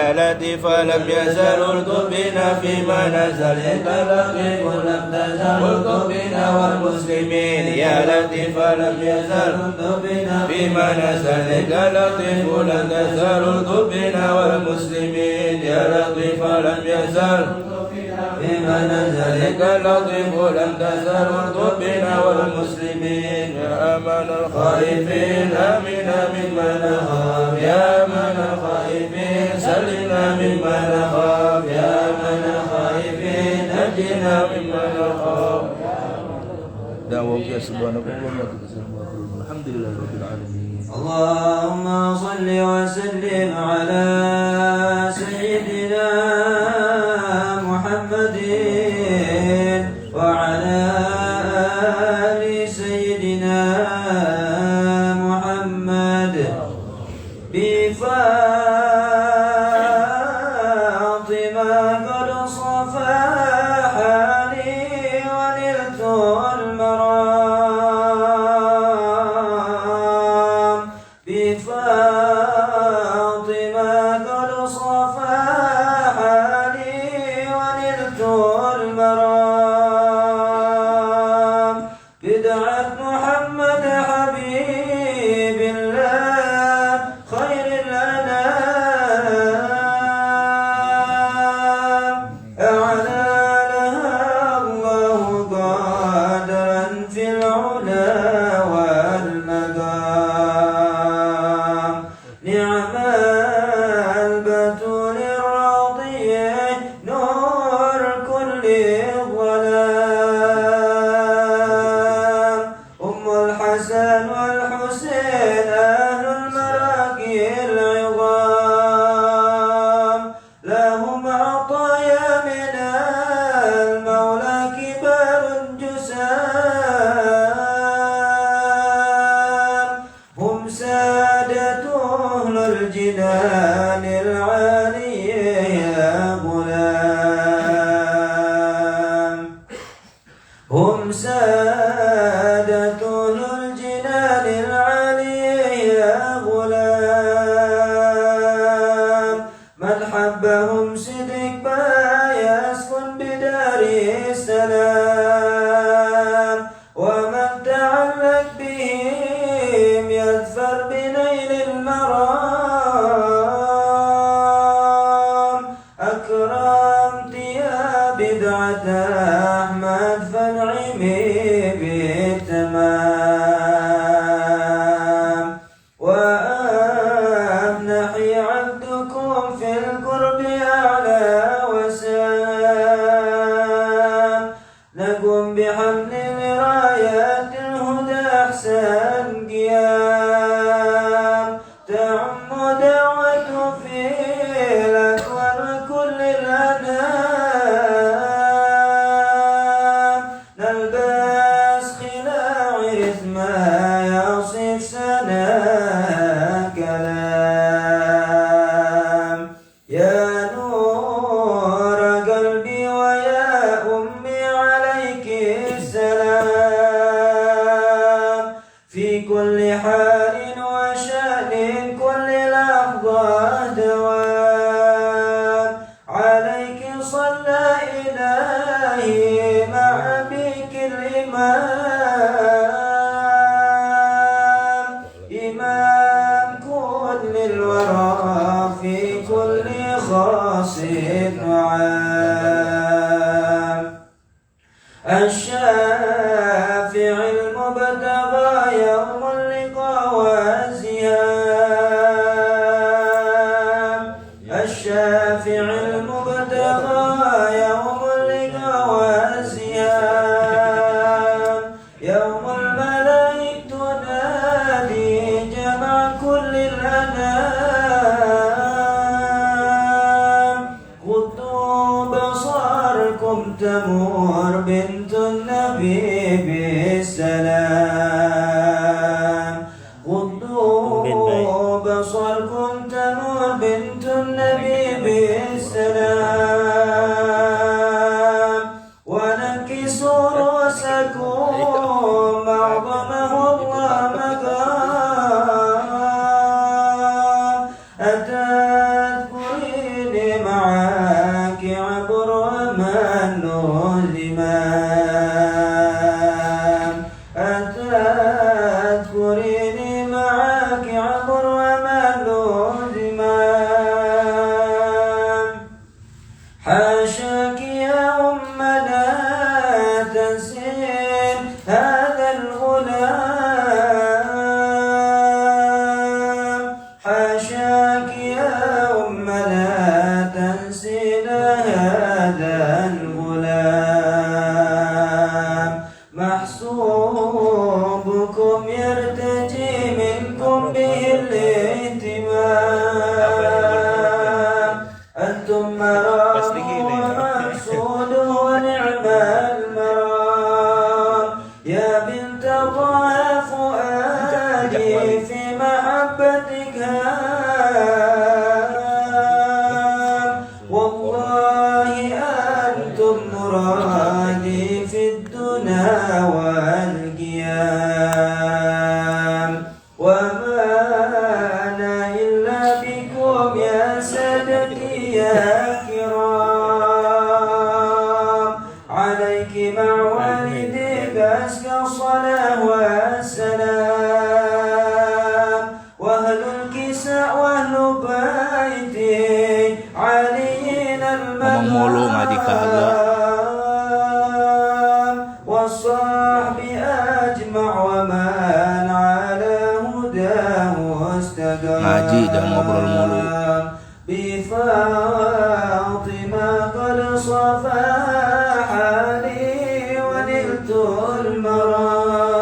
يا لطيفا لم يزل ارزق بنا فيما نزل إنك لطيف لم تزل ارزق بنا والمسلمين يا لطيفا لم يزل ارزق بنا فيما نزل إنك لطيف لم تزل ارزق بنا والمسلمين يا لطيفا لم يزل بما نزلك اللطيف لم تزل ارزق بنا والمسلمين يا أمان الخائفين آمنا مما نخاف يا أمان الخائفين سلمنا مما نخاف يا أمان الخائفين نجنا مما نخاف دعوك يا سبحانك اللهم الحمد لله رب العالمين. اللهم صل وسلم على سيدنا محمد وعلى آل سيدنا محمد بفاطمة قد صفحني ونلت المرام بفاطمة قد صفحني ونلت المرام بدعة محمد حبيب الله خير الأنام أعلى لها الله قادرا في العلا والمقام نعم البتول الراضي نور كل الظلام أم الحسن والحسين أهل المراقي العظام لهم عطايا من المولى كبار جسام هم سادة أهل الجنان العالية يا غلام هم سادة أهل الجنان العالية يا غلام من حبهم صدق ما يسكن بدار السلام ومن تعلق بهم يظفر بنيل المرام أكرمت يا بدعة أحمد فانعمي بالتمام وأمنحي عبدكم في القرب أعلى وسام نقوم بحمل رايات الهدى أحسن قيام تعم دعوته في الأكوان وكل الأنام نلبس خلاع ما يصف سنا كلام يا نور قلبي ويا أمي عليك السلام في كل حال وشأن كل لحظة دوام عليك صلى إلهي مع بك الإمام إمام كل الورى في كل خاص وعام الشافع المبتغى يوم اللقاء والزيام الشافع المبتغى يوم اللقاء والزيام يوم الملائكة تنادي جمع كل الأنام غضوا بصركم تمور بنت النبي بالسلام غضوا بصركم تمور بنت النبي بالسلام ونكسوا رؤوسكم أعظمه الله مقام أتذكرين المرام ومقصود ونعم المرام يا بنت طه فؤادي في محبتك هام والله أنتم مرادي في الدنا والقيام وما أنا إلا بكم يا سادتي يا كرام عليك مع والديك أزكى الصلاة والسلام وأهل الكساء وأهل بيتي علينا المقام والصحب أجمع ومن على هداه استقام ngaji jangan ngobrol mulu. بفاطمة قد صفاح لي ونلت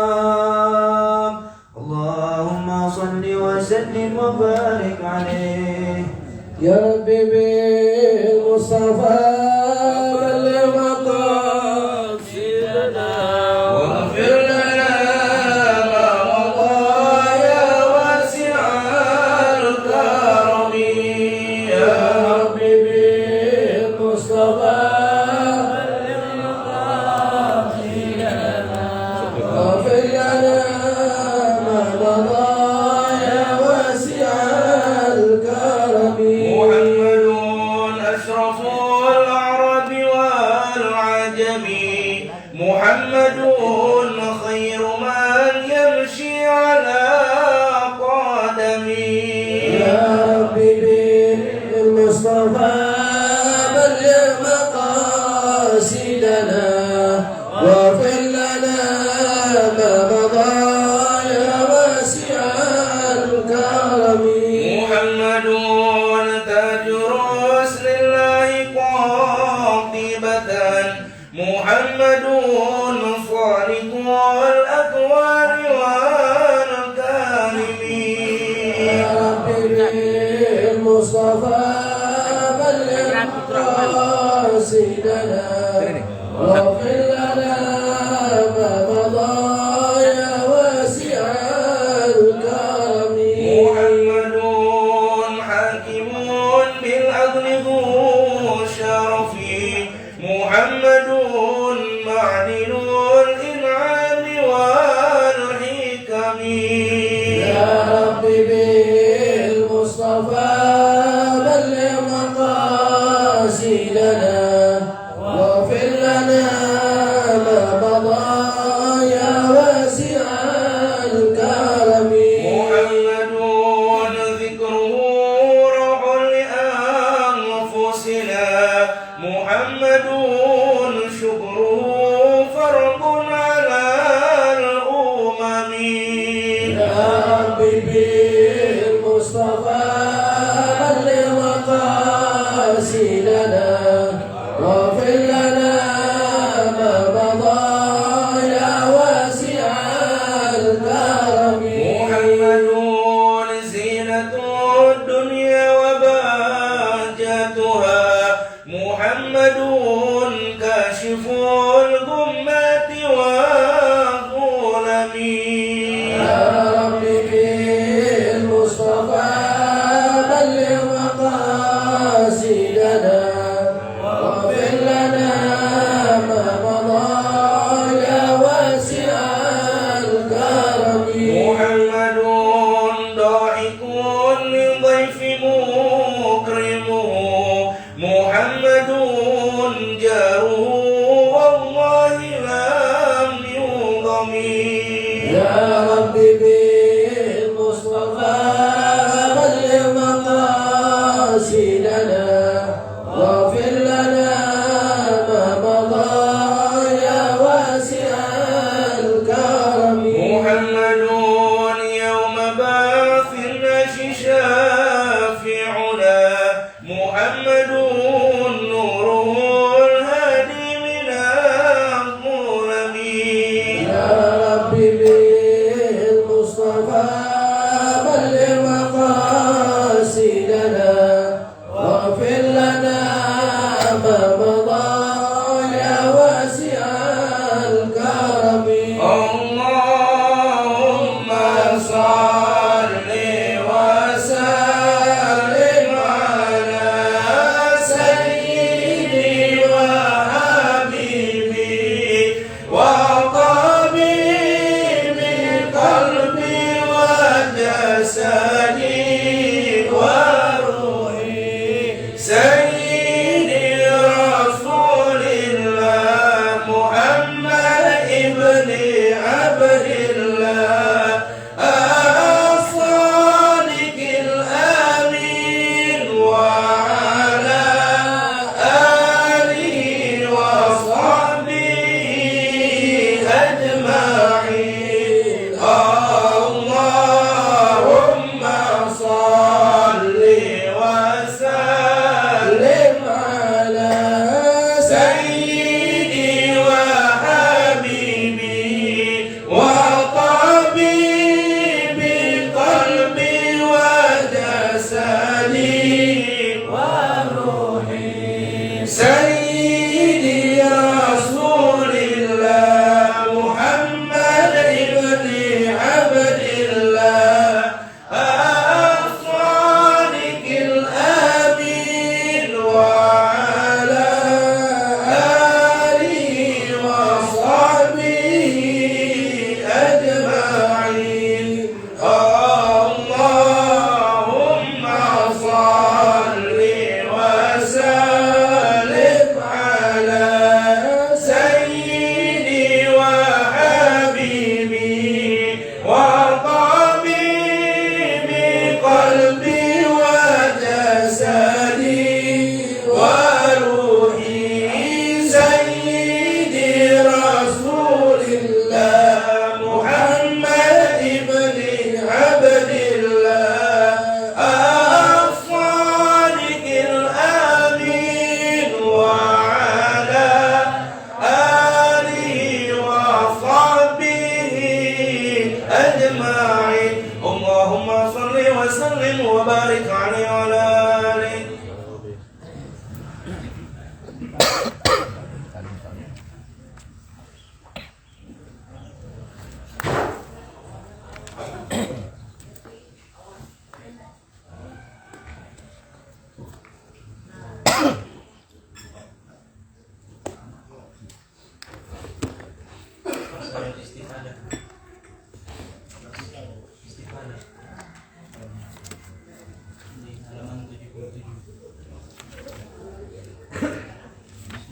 المرام اللهم صل وسلم وبارك عليه يا ربي بالمصطفى بلغ مقاصدنا واغفر لنا ما مضى يا واسع الكرم يا ربي بالمصطفى بلغ مقاصدنا واغفر لنا ما مضى يا واسع الكرم محمد أشرف العرب والعجم محمد خير من يمشي على قدمه يا ربي بالمصطفى بلغ مقاصدنا واغفر لنا ما مضى يا واسع الكرم محمد تاج رسل الله قاطبة محمد صالح الأكوان والكرم يا ربي بالمصطفى بلغ مقاصدنا واغفر لنا ما مضى يا واسع الكرم محمد حاكم بالعدل ذو الشرف محمد معدن الإنعام والحكم يا ربي بالمصطفى بلغ مقاصدنا واغفر لنا ما مضى يا واسع الكرم محمد ذكره روح لأنفسنا محمد شكره فرض على الأمم يا ربي بالمصطفى بلغ مقاصدنا واغفر لنا ما مضى يا واسع الكرم محمد زينة الدنيا وبهجتها محمد كاشف الغمات والظلم يا ربي بالمصطفى بلغ مقاصدنا واغفر لنا ما مضى يا واسع الكرم محمد ضاحك للضيف مكرمه محمد جاره والله لم يضم يا ربي بالمصطفى بلغ مقاصدنا واغفر لنا ما مضى يا واسع الكرم محمد يوم بعث الناس شافعنا محمد نوره الهادي من الظلم يا ربي بالمصطفى بلغ مقاصدنا واغفر لنا سيدي رسول الله محمد ابن عبد الله الصادق الأمين وعلى آله وصحبه أجمعين اللهم صل وسلم على سيدي وحبيبي وطبيبي قلبي وجسدي وروحي سيدي رسول الله محمد ابن عبد الله الصادق الأمين وعلى آله وصحبه أجمعين اللهم صل وسلم وبارك عليه وعلى آله.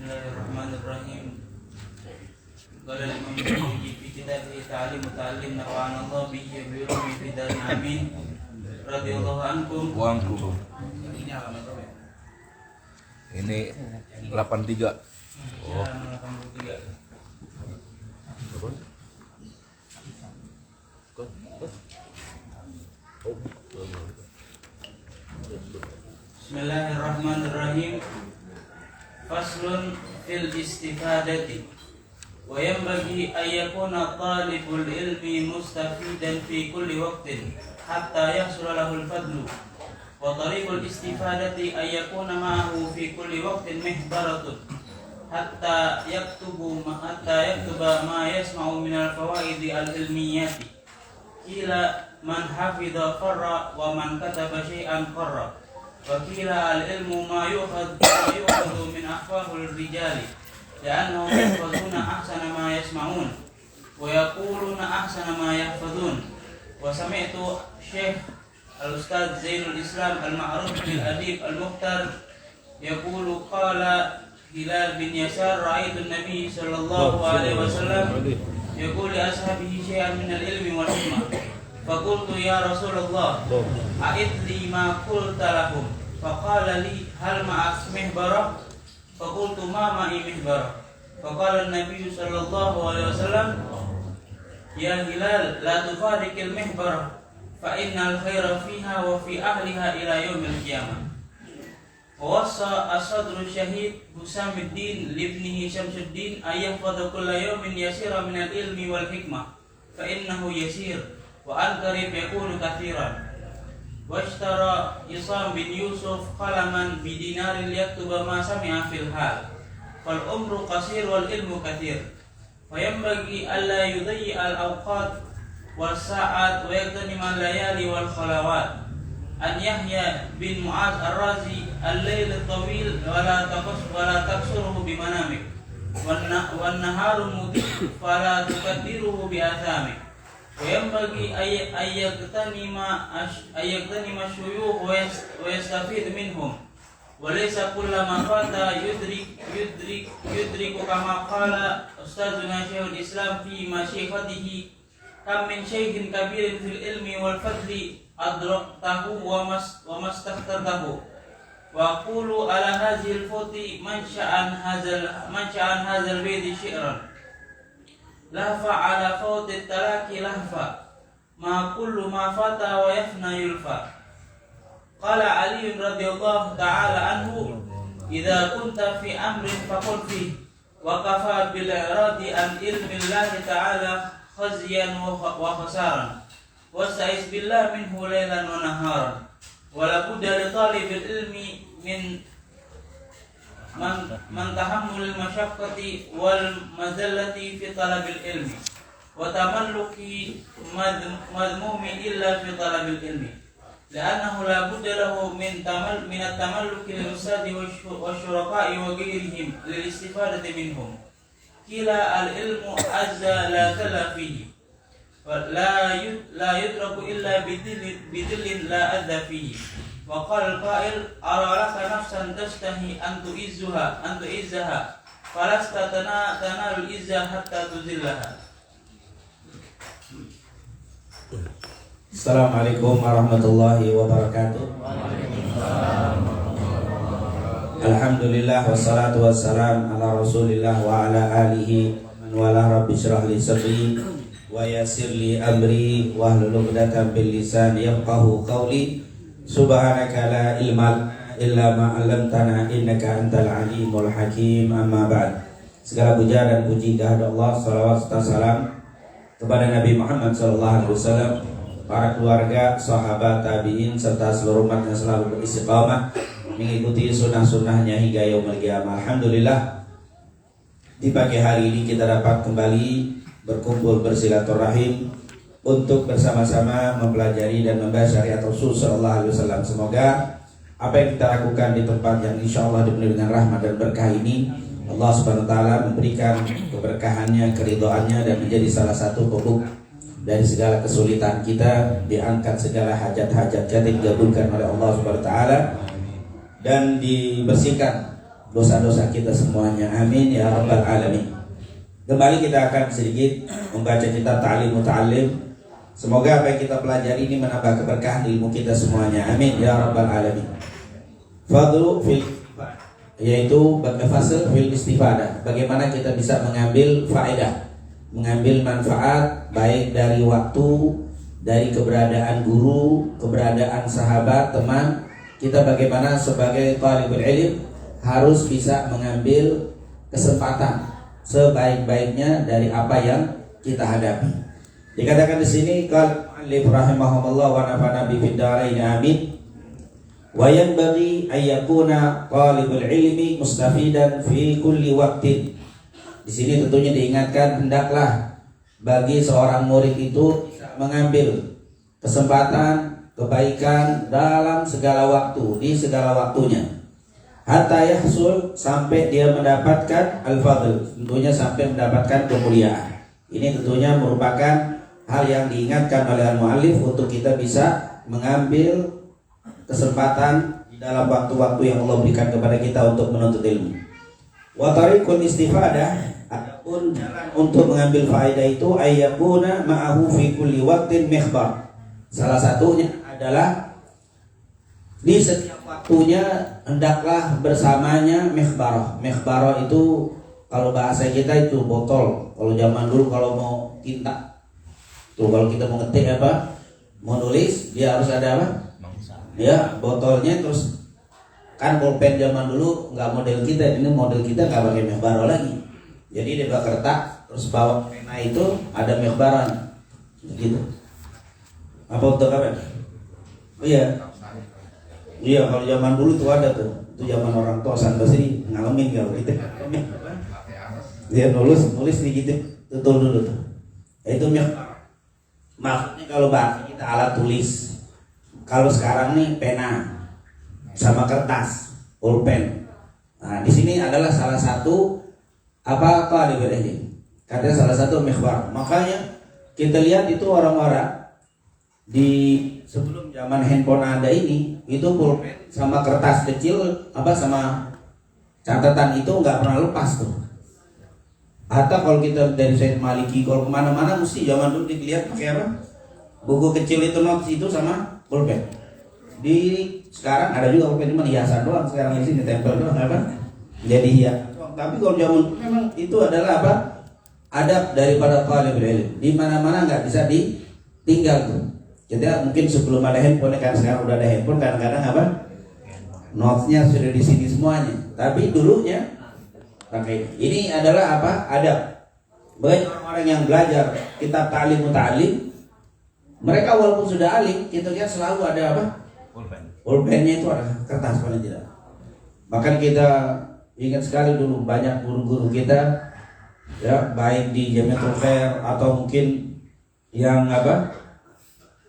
Bismillahirrahmanirrahim. Qala al-Imam Nawawi fi kitabih Ta'lim Muta'allim nafa'ana Allah bihi wa bi ulumi fi darin amin. Radhiyallahu ankum. Wangku. Ini halaman berapa ya? Ini 83. Halaman 83. Bismillahirrahmanirrahim. Faslun fil istifadati wa yanbaghi an yakuna talibul ilmi mustafidan fi kulli waqtin hatta yahsula lahul fadlu wa tariqul istifadati an yakuna ma'ahu fi kulli waqtin mihbaratun hatta yaktuba ma yasma'u min al-fawaidi al-ilmiyati kila man hafidha farra wa man kataba syai'an qarra wa kila al-ilmu ma yukhadhu min ahfahul rijali li'annahum yahfazuna ahsana ma yasma'un wa yaquluna ahsana ma yahfazun wa sami'tu Syekh Al-Ustadz Zainul Islam Al-Ma'ruf bil Adib Al-Mukhtar yaqulu qala Hilal bin Yasar ra'aitu an-nabiy sallallahu alaihi wasallam yaqulu li ashabihi syai'an min al-ilmi wal hikmah faqultu ya Rasulullah a'id li ma qulta lahum faqala li hal ma'ak mihbarah faqultu ma ma'i mihbarah faqala an-nabiy sallallahu alaihi wasallam ya Hilal la tufariqil mihbarah fa innal khaira fiha wa fi ahliha ila yaumil qiyamah. Wasa as-sadru syahid Husamuddin libnihi Syamsuddin ayyahfadha kulla yawmin yasira min al-ilmi wal hikmah fa innahu yasir wa an-qarib yakunu kathiran. Washtara Isam bin Yusuf qalaman bidinarin liyaktuba ma sami'a fil hal fal umru qasir wal ilmu kathir fa yanbaghi alla yudayyi al-awqat wal sa'at wa yagtanima al-layali wal khalawat. An Yahya bin Mu'adz Ar-Razi al-lail at-tawil wala taqsuruhu bi manamik wan naharu mudhib fala tuqaddiruhu bi athamik wa yanbaghi ayyagtanima syuyukh wa yastafid minhum wa laysa kullama fata yudriku kama qala ustadzuna Syekhul Islam fi masyikhatihi kam min syekhin kabirin fil ilmi wal fadli adraktahu wa mastakhtartahu wa qulu ala hadhil futi mansha'an hadzal baiti syi'ran lahfa ala fawti talaki lahfa ma kullu ma fata wa yafna yulfa. Qala Ali radhiyallahu ta'ala anhu idza kunta fi amrin faqul fi wa kafa bil iradi an ilmi Allah ta'ala khazyan wa khasaran wasta'iz billah minhu lailan wa naharan wala budda li talibil ilmi min man tahammulil masyaqqati wal mazallati fi talabil ilmi wa tamalluki madmumi illa fi talabil ilmi li'annahu la budda lahu min at-tamalluki lil ustadi wasyuraka'i wa ghairihim lil istifadati minhum kila al-ilmu azza la kala fihi wa la yudraku illa bidillin la adza fihi wa qala al-qa'il ara laka nafsan tastahi an tu'izzaha falasta tanalul izza hatta tuzillaha. Assalamualaikum warahmatullahi wabarakatuh. Alhamdulillah wassalatu wassalam ala Rasulillah wa ala alihi wa ala rabbi syrah li sadri wa yassir li amri wa hlul 'uqdatam bil lisan yafqahu qawli. Subhanaka la ilma illa ma 'allamtana innaka antal alimul hakim. Amma ba'd. Segala puja dan puji kehadirat Allah, salawat serta salam kepada Nabi Muhammad sallallahu alaihi wasallam, para keluarga, sahabat, tabi'in, serta seluruh umat yang selalu beristiqamah mengikuti sunnah-sunnahnya hingga yaumul qiyamah. Alhamdulillah, di pagi hari ini kita dapat kembali berkumpul bersilaturahim untuk bersama-sama mempelajari dan membahas syariat Rasul sallallahu alaihi wasallam. Semoga apa yang kita lakukan di tempat yang insya Allah dipenuhi dengan rahmat dan berkah ini, Allah subhanahu wa ta'ala memberikan keberkahannya, keridhaannya, dan menjadi salah satu pembuk dari segala kesulitan kita, diangkat segala hajat-hajat kita digabungkan oleh Allah Subhanahu wa taala, dan dibersihkan dosa-dosa kita semuanya. Amin ya rabbal alamin. Kembali kita akan sedikit membaca kitab Ta'lim Muta'allim. Semoga apa yang kita pelajari ini menambah keberkahan ilmu kita semuanya. Amin ya rabbal alamin. Fadlu fil, yaitu fasl fil istifadah. Bagaimana kita bisa mengambil faedah, mengambil manfaat baik dari waktu, dari keberadaan guru, keberadaan sahabat, teman. Kita bagaimana sebagai talibul ilm harus bisa mengambil kesempatan sebaik-baiknya dari apa yang kita hadapi. Dikatakan di sini qala alif rahimahumullah wa nafa'ana bi fid dharain amin. Wa yanbaghi ay yakuna talibul ilmi mustafidan fi kulli waqtin. Di sini tentunya diingatkan, hendaklah bagi seorang murid itu mengambil kesempatan kebaikan dalam segala waktu, di segala waktunya. Hatta yahsul, sampai dia mendapatkan al-fadl, tentunya sampai mendapatkan kemuliaan. Ini tentunya merupakan hal yang diingatkan oleh al-muallif untuk kita bisa mengambil kesempatan di dalam waktu-waktu yang Allah berikan kepada kita untuk menuntut ilmu. Wa tariqul istifadah, adapun jalan untuk mengambil faedah itu ayyakuna ma'ahu fi kulli waqtin mikhbar. Salah satunya adalah di setiap waktunya hendaklah bersamanya mikhbarah. Mikhbarah itu kalau bahasa kita itu botol. Kalau zaman dulu kalau mau tinta, tuh kalau kita mau ngetik apa, mau nulis, dia harus ada apa? Ya, botolnya. Terus kan pulpen zaman dulu nggak model kita, ini model kita nggak pakai mikhbarah lagi. Jadi dia bawa kertas, terus bawa pena itu ada mikhbaran, gitu. Apa untuk apa? Oh iya, iya kalau zaman dulu tuh ada tuh, itu zaman orang tua San Basri ngalamin kalau gitu. Dia nulis nih gitu, betul dulu tuh. Itu mikhbar. Maksudnya kalau bahasa kita alat tulis. Kalau sekarang nih pena sama kertas, pulpen. Nah, di sini adalah salah satu apa diberi. Katanya salah satu mikhbar. Makanya kita lihat itu orang-orang di sebelum zaman handphone ada ini, itu pulpen sama kertas kecil apa sama catatan itu nggak pernah lepas tuh. Atau kalau kita dari Said Maliki kalau kemana-mana mesti zaman dulu dilihat pakai apa? Buku kecil itu notes itu sama pulpen. Di sekarang ada juga pulpen cuma hiasan doang, sekarang di sini tempel doang apa? Jadi hiasan. Tapi kalau zaman dulu memang itu adalah apa? Adab daripada talibul ilm. Di mana-mana nggak bisa ditinggal tuh. Jadi mungkin sebelum ada handphone, kan sekarang udah ada handphone, kadang-kadang apa? Notesnya sudah di sini semuanya. Tapi dulunya pakai ini adalah apa? Adab. Bagi orang-orang yang belajar kitab Ta'lim Muta'allim, mereka walaupun sudah alim, kita lihat selalu ada apa? Pulpennya itu ada kertas paling tidak. Bahkan kita Ingat sekali dulu banyak guru-guru kita, ya baik di Jamiatul Khair atau mungkin yang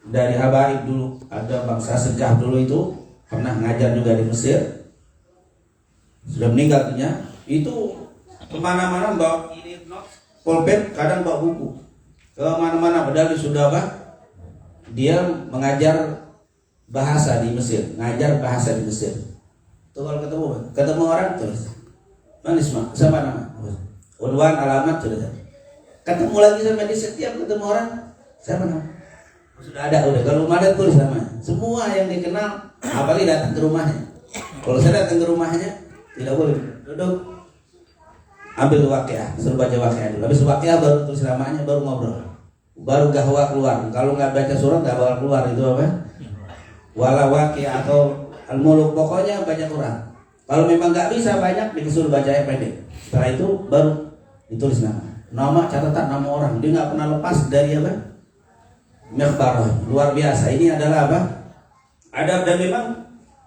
dari habaib dulu, ada bangsa Sejah dulu itu pernah ngajar juga di Mesir, sudah meninggal artinya, itu kemana-mana bawa ini pulpen, kadang bawa buku kemana-mana, padahal sudah dia mengajar bahasa di Mesir, ngajar bahasa di Mesir. Tuh kalau ketemu orang terus manis sama nama unwan alamat sudah, ketemu lagi sama di setiap ketemu orang sama nama sudah ada, udah kalau ada tulis namanya semua yang dikenal, apalagi datang ke rumahnya. Kalau saya datang ke rumahnya tidak boleh duduk, ambil waqiah, suruh baca waqiah dulu, habis waqiah baru tulis namanya, baru ngobrol, baru gahwa keluar. Kalau nggak baca surat nggak bakal keluar itu wala waqiah atau al-muluk, pokoknya banyak orang. Kalau memang nggak bisa banyak, disuruh baca yang pendek. Setelah itu baru ditulis nama catatan nama orang. Dia nggak pernah lepas dari Mikhbarah. Luar biasa. Ini adalah adab, dan memang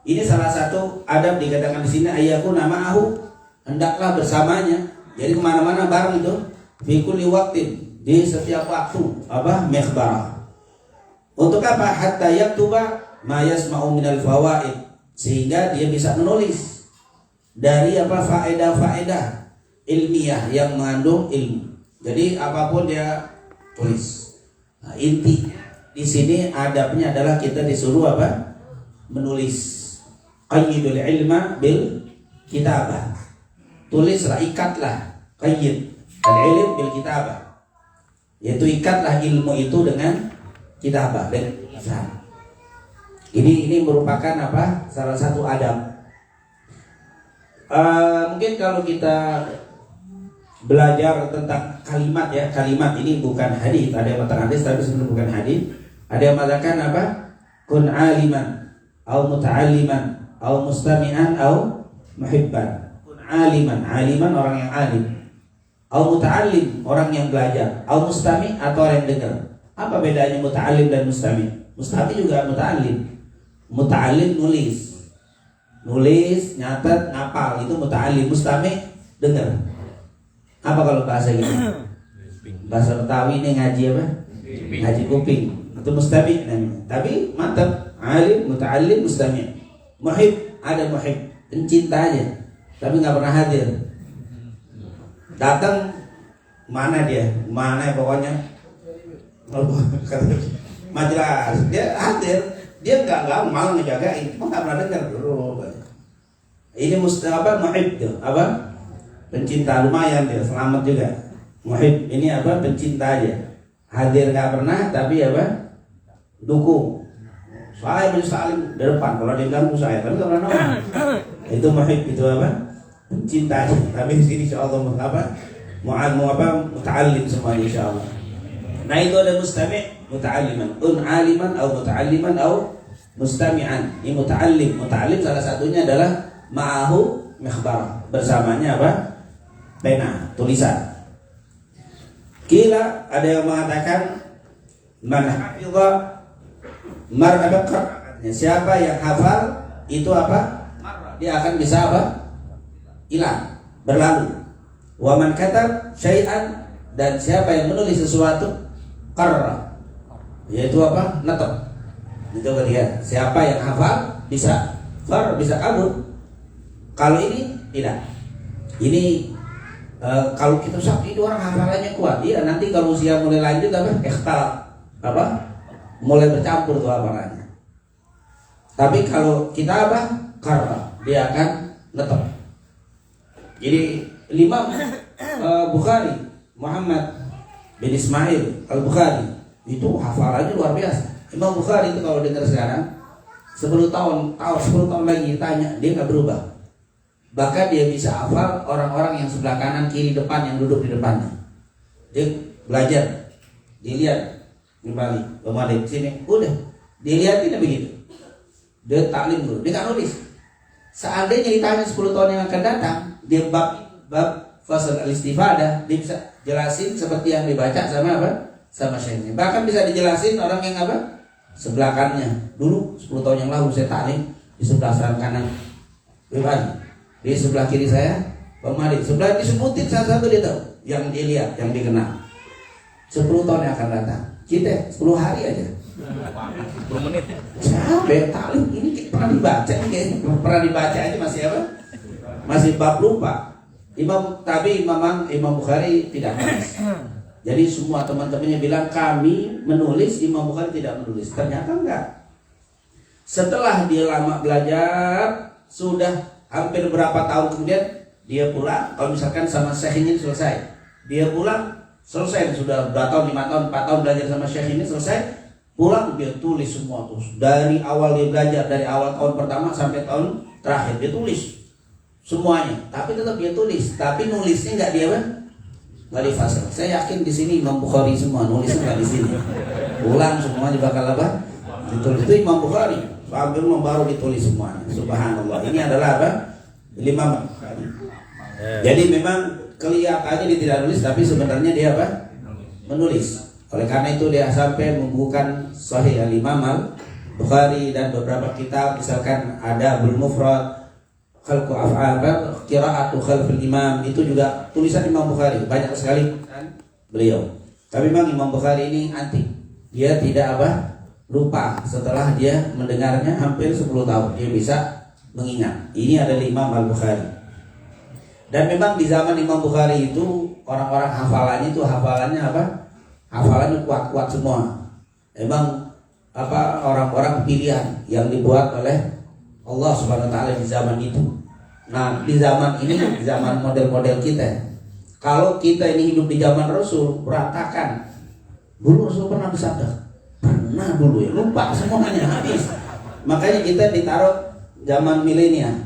ini salah satu adab dikatakan di sini ayyaku nama'ahu, hendaklah bersamanya. Jadi kemana-mana bareng itu. Fi kulli waqtin, di setiap waktu Mikhbarah. Untuk apa? Hatta yaktuba ma yasma'u minal fawaid, sehingga dia bisa menulis dari faedah-faedah ilmiah yang mengandung ilmu. Jadi apapun dia tulis. Nah, inti di sini adabnya adalah kita disuruh menulis. Qayyidul ilma bil kitabah. Tulislah, ikatlah, qayyid al-ilm bil kitabah. Yaitu ikatlah ilmu itu dengan kitabah, dengan tulisan. Ini merupakan salah satu adab. Mungkin kalau kita belajar tentang kalimat, ya, kalimat ini bukan hadis. Ada yang mengatakan hadis tapi sebenarnya bukan hadis. Ada yang mengatakan kun aliman au muta'alliman au mustami'an au muhibban. Kun aliman orang yang alim, au muta'allim orang yang belajar, au mustami' atau orang yang dengar. Apa bedanya muta'allim dan mustami'? Mustami' juga muta'allim. Muta'allim nulis, nyatet, ngapal, itu muta'allim. Mustami' dengar. Apa kalau bahasa gitu? Bahasa Betawi ini ngaji ngaji kuping. Itu mustami' namanya. Tapi mantap, alim, muta'allim, mustami'. Muhib, ada muhib, pencinta aja, tapi nggak pernah hadir. Datang mana dia? Mana pokoknya? Majelis dia hadir, dia nggak malah ngejagain, cuma nggak pernah dengar dulu. Ini muhib tuh, pencinta, lumayan dia, selamat juga. Muhib ini pencinta aja, hadir nggak pernah, tapi dukung. Saya saling di depan, kalau dia ganggu saya, tapi nggak pernah nongol. Itu muhib, itu pencinta aja. Tapi di sini insyaallah muta'allim semuanya insyaallah. Nah itu ada mustami', muta'alliman, aliman atau muta'alliman atau mustami'an. Ini muta'allim salah satunya adalah ma'ahu mikhbarah, bersamanya pena, tulisan. Kila ada yang mengatakan man hafidha mar'abaqar, siapa yang hafal itu dia akan bisa hilang, berlalu. Wa man katab syai'an, dan siapa yang menulis sesuatu qarra, yaitu natab. Itu ketiga, siapa yang hafal bisa bisa kabur. Kalau ini tidak. Ini kalau kita sakit itu orang hafalannya kuat, iya nanti kalau usia mulai lanjut mulai bercampur tuh hafalannya. Tapi kalau kita karena dia akan netep. Jadi Imam Bukhari Muhammad bin Ismail Al-Bukhari itu hafalannya luar biasa. Imam Bukhari itu kalau dengar sekarang 10 tahun lagi tanya, dia nggak berubah. Bahkan dia bisa hafal orang-orang yang sebelah kanan, kiri, depan yang duduk di depannya. Dia belajar, dilihat kembali sini, udah dilihatin begitu. Dia taklim dulu, dia nggak nulis. Seandainya ditanya 10 tahun yang akan datang, dia bab fasal al-istifadah, dia bisa jelasin seperti yang dibaca sama syekhnya. Bahkan bisa dijelasin orang yang sebelah kanannya. Dulu 10 tahun yang lalu saya taklim di sebelah kanan. Di sebelah kiri saya Bang Malik. Sebelah disebutin satu-satu dia tahu. Yang dia lihat, yang dikenal. 10 tahun yang akan datang. Kita 10 hari aja. 10 menit. Capek talim ini pernah dibaca nih kayaknya. Pernah dibaca aja masih apa? Masih bab lupa. Imam Bukhari tidak menulis. Jadi semua teman-temannya bilang kami menulis, Imam Bukhari tidak menulis. Ternyata enggak. Setelah dia lama belajar, sudah hampir berapa tahun kemudian dia pulang. Kalau misalkan sama Syekh ini selesai, dia pulang selesai sudah berapa tahun, 5 tahun, 4 tahun belajar sama Syekh ini selesai, pulang dia tulis semua tuh. Dari awal dia belajar, dari awal tahun pertama sampai tahun terakhir dia tulis semuanya. Tapi tetap dia tulis, tapi nulisnya nggak dia apa? Nggak difasal. Saya yakin di sini Imam Bukhari semua nulisnya nggak di sini. Pulang semuanya bakal apa? Ditulis. Itu Imam Bukhari. Sambil baru ditulis semuanya. Subhanallah. Ini adalah apa? Imam Bukhari. Jadi memang kelihatannya dia tidak nulis, tapi sebenarnya dia apa? Menulis. Oleh karena itu dia sampai membukukan Sahih Al-Imam Al-Bukhari dan beberapa kitab, misalkan ada Al-Mufrad, Khalqu Af'al, Qira'atu Khalfil Imam, itu juga tulisan Imam Bukhari, banyak sekali beliau. Tapi memang Imam Bukhari ini anti. Dia tidak apa? Lupa. Setelah dia mendengarnya hampir 10 tahun dia bisa mengingat. Ini adalah Imam Al-Bukhari. Dan memang di zaman Imam Bukhari itu orang-orang hafalannya apa? Hafalannya kuat-kuat semua. Memang apa, orang-orang pilihan yang dibuat oleh Allah Subhanahu wa taala di zaman itu. Nah, di zaman ini, di zaman model-model kita, kalau kita ini hidup di zaman Rasul, berantakan. Dulu Rasul pernah bersabda, pernah dulu ya, lupa semuanya habis. Makanya kita ditaruh zaman milenial.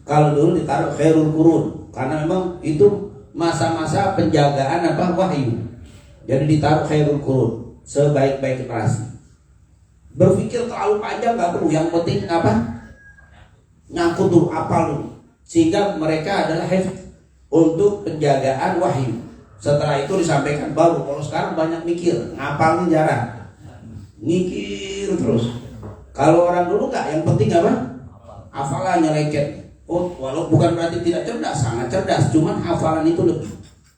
Kalau dulu ditaruh khairul qurun, karena memang itu masa-masa penjagaan apa? Wahyu. Jadi ditaruh khairul qurun, sebaik-baik generasi. Berpikir terlalu panjang nggak perlu, yang penting apa? Nyangkut dulu, apal dulu, sehingga mereka adalah hifz untuk penjagaan wahyu. Setelah itu disampaikan baru. Kalau sekarang banyak mikir, ngapalnya jarang, mikir terus. Kalau orang dulu nggak, yang penting apa? Hafalannya lengket. Oh, walau bukan berarti tidak cerdas, sangat cerdas, cuman hafalan itu lebih.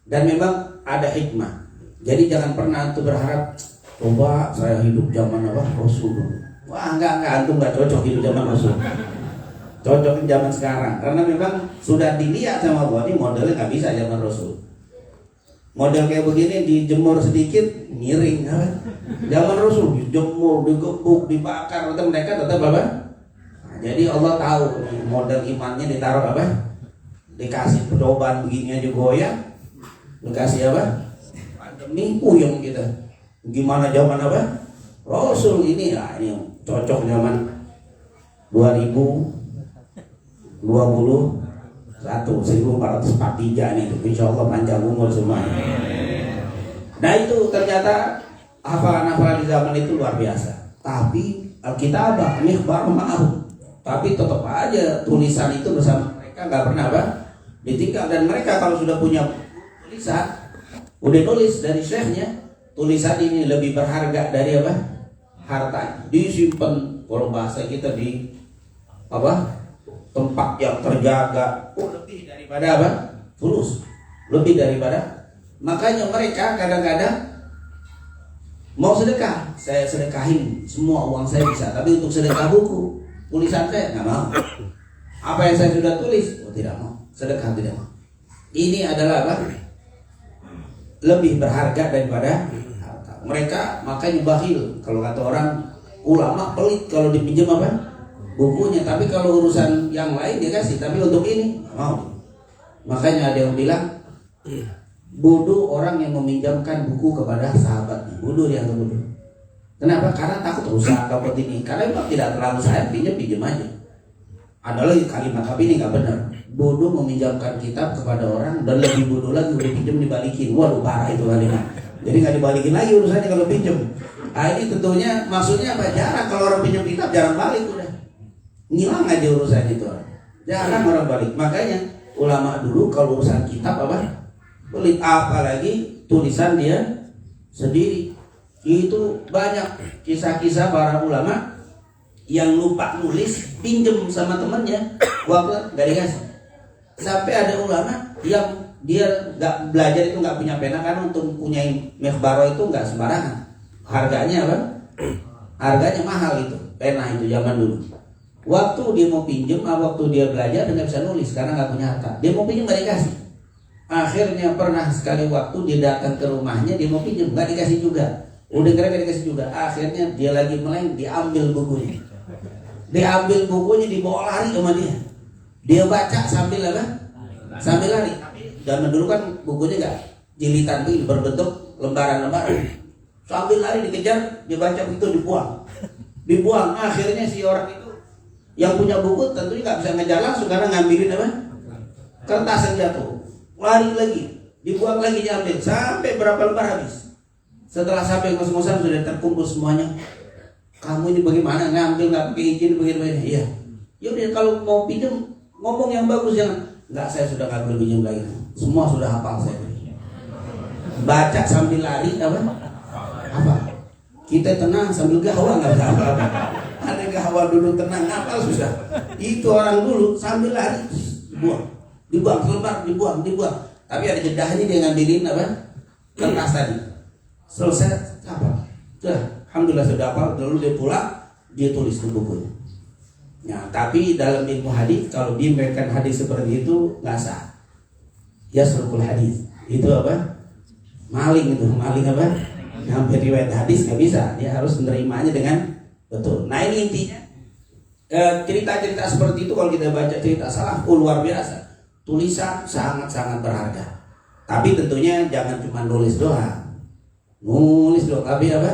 Dan memang ada hikmah. Jadi jangan pernah tuh berharap, coba saya hidup zaman apa? Rasul. Wah, enggak, antum nggak cocok hidup zaman Rasul. Cocok zaman sekarang, karena memang sudah dilihat sama Allah, ini modelnya nggak bisa zaman Rasul. Model kayak begini dijemur sedikit miring, apa? Zaman Rasul dijemur, digebuk, dibakar, tetap mereka tetap apa? Nah, jadi Allah tahu model imannya ditaruh apa? Dikasih percobaan begini aja goyang, dikasih apa? Pandemi puyeng kita. Gimana zaman apa? Rasul ini, ya ini cocok zaman 1443 nih, insya Allah panjang umur semuanya. Nah itu ternyata hafalan-hafalan di zaman itu luar biasa. Tapi Alkitab ini baru ma'ahu, tapi tetap aja tulisan itu bersama mereka, nggak pernah apa? Ditinggal. Dan mereka kalau sudah punya tulisan, udah nulis dari syekhnya, tulisan ini lebih berharga dari apa? Harta. Disimpan, kalau bahasa kita di apa? Tempat yang terjaga, lebih daripada apa? Fulus, lebih daripada. Makanya mereka kadang-kadang mau sedekah, saya sedekahin semua uang saya bisa, tapi untuk sedekah buku, tulisan saya nggak mau. Apa yang saya sudah tulis, oh tidak mau, sedekah tidak mau. Ini adalah apa? Lebih berharga daripada harta. Mereka makanya bakhil, kalau kata orang ulama pelit kalau dipinjam apa? Bukunya, tapi kalau urusan yang lain dia kasih, tapi untuk ini mau. Makanya ada yang bilang bodoh orang yang meminjamkan buku kepada sahabatnya, bodoh dia yang bodoh. Kenapa? Karena takut rusak dapat ini. Karena memang tidak terlalu sayang, pinjam aja. Ada lagi kalimat tapi ini nggak benar. Bodoh meminjamkan kitab kepada orang, dan lebih bodoh lagi udah pinjam dibalikin. Waduh, parah itu kalimat. Jadi nggak dibalikin lagi urusannya kalau pinjam. Nah, ini tentunya maksudnya apa? Jarang kalau orang pinjam kitab jarang balik udah. Ngilang aja urusan itu, jarang orang balik. Makanya ulama dulu kalau urusan kitab apa? Pelit, apalagi tulisan dia sendiri. Itu banyak kisah-kisah para ulama yang lupa nulis, pinjem sama temannya, waktu gak dikasih. Sampai ada ulama yang dia nggak belajar itu nggak punya pena, karena untuk punya Mikhbaro itu nggak sembarangan. Harganya apa? Harganya mahal itu pena itu zaman dulu. Waktu dia mau pinjem, waktu dia belajar dia nggak bisa nulis karena nggak punya harta. Dia mau pinjem nggak dikasih. Akhirnya pernah sekali waktu dia datang ke rumahnya, dia mau pinjem nggak dikasih juga. Udah kira nggak dikasih juga. Akhirnya dia lagi meleng, diambil bukunya. Diambil bukunya, dibawa lari sama dia. Dia baca sambil apa? Sambil lari. Zaman dulu kan bukunya nggak jilitan begini, berbentuk lembaran-lembaran. Sambil lari dikejar, dia baca itu dibuang. Dibuang. Akhirnya si orang itu yang punya buku tentunya nggak bisa ngejar langsung karena ngambilin apa? Kertas yang jatuh. Lari lagi, dibuang lagi, diambil sampai berapa lembar habis. Setelah sampai ngos-ngosan sudah terkumpul semuanya. Kamu ini bagaimana ngambil nggak pakai izin begini-begini? Iya. Yaudah kalau mau pinjam ngomong yang bagus, jangan. Nggak, saya sudah nggak boleh pinjam lagi. Semua sudah hafal saya. Baca sambil lari apa? Kita tenang sambil gawa nggak bisa apa-apa. Ada gawa dulu tenang hafal susah. Itu orang dulu sambil lari dibuang selebar, dibuang. Tapi ada jedahnya dia ngambilin apa? Kertas tadi. Selesai apa? Sudah, alhamdulillah sudah apa? Lalu dia pulang, dia tulis di bukunya. Ya, tapi dalam ilmu hadis kalau dia memberikan hadis seperti itu nggak sah. Yasrukul hadis itu apa? Maling apa? Hampir riwayat hadis nggak bisa. Dia harus menerimanya dengan betul. Nah ini intinya. Cerita-cerita seperti itu kalau kita baca cerita salaf luar biasa. Tulisan sangat-sangat berharga. Tapi tentunya jangan cuma nulis doang. Tapi apa?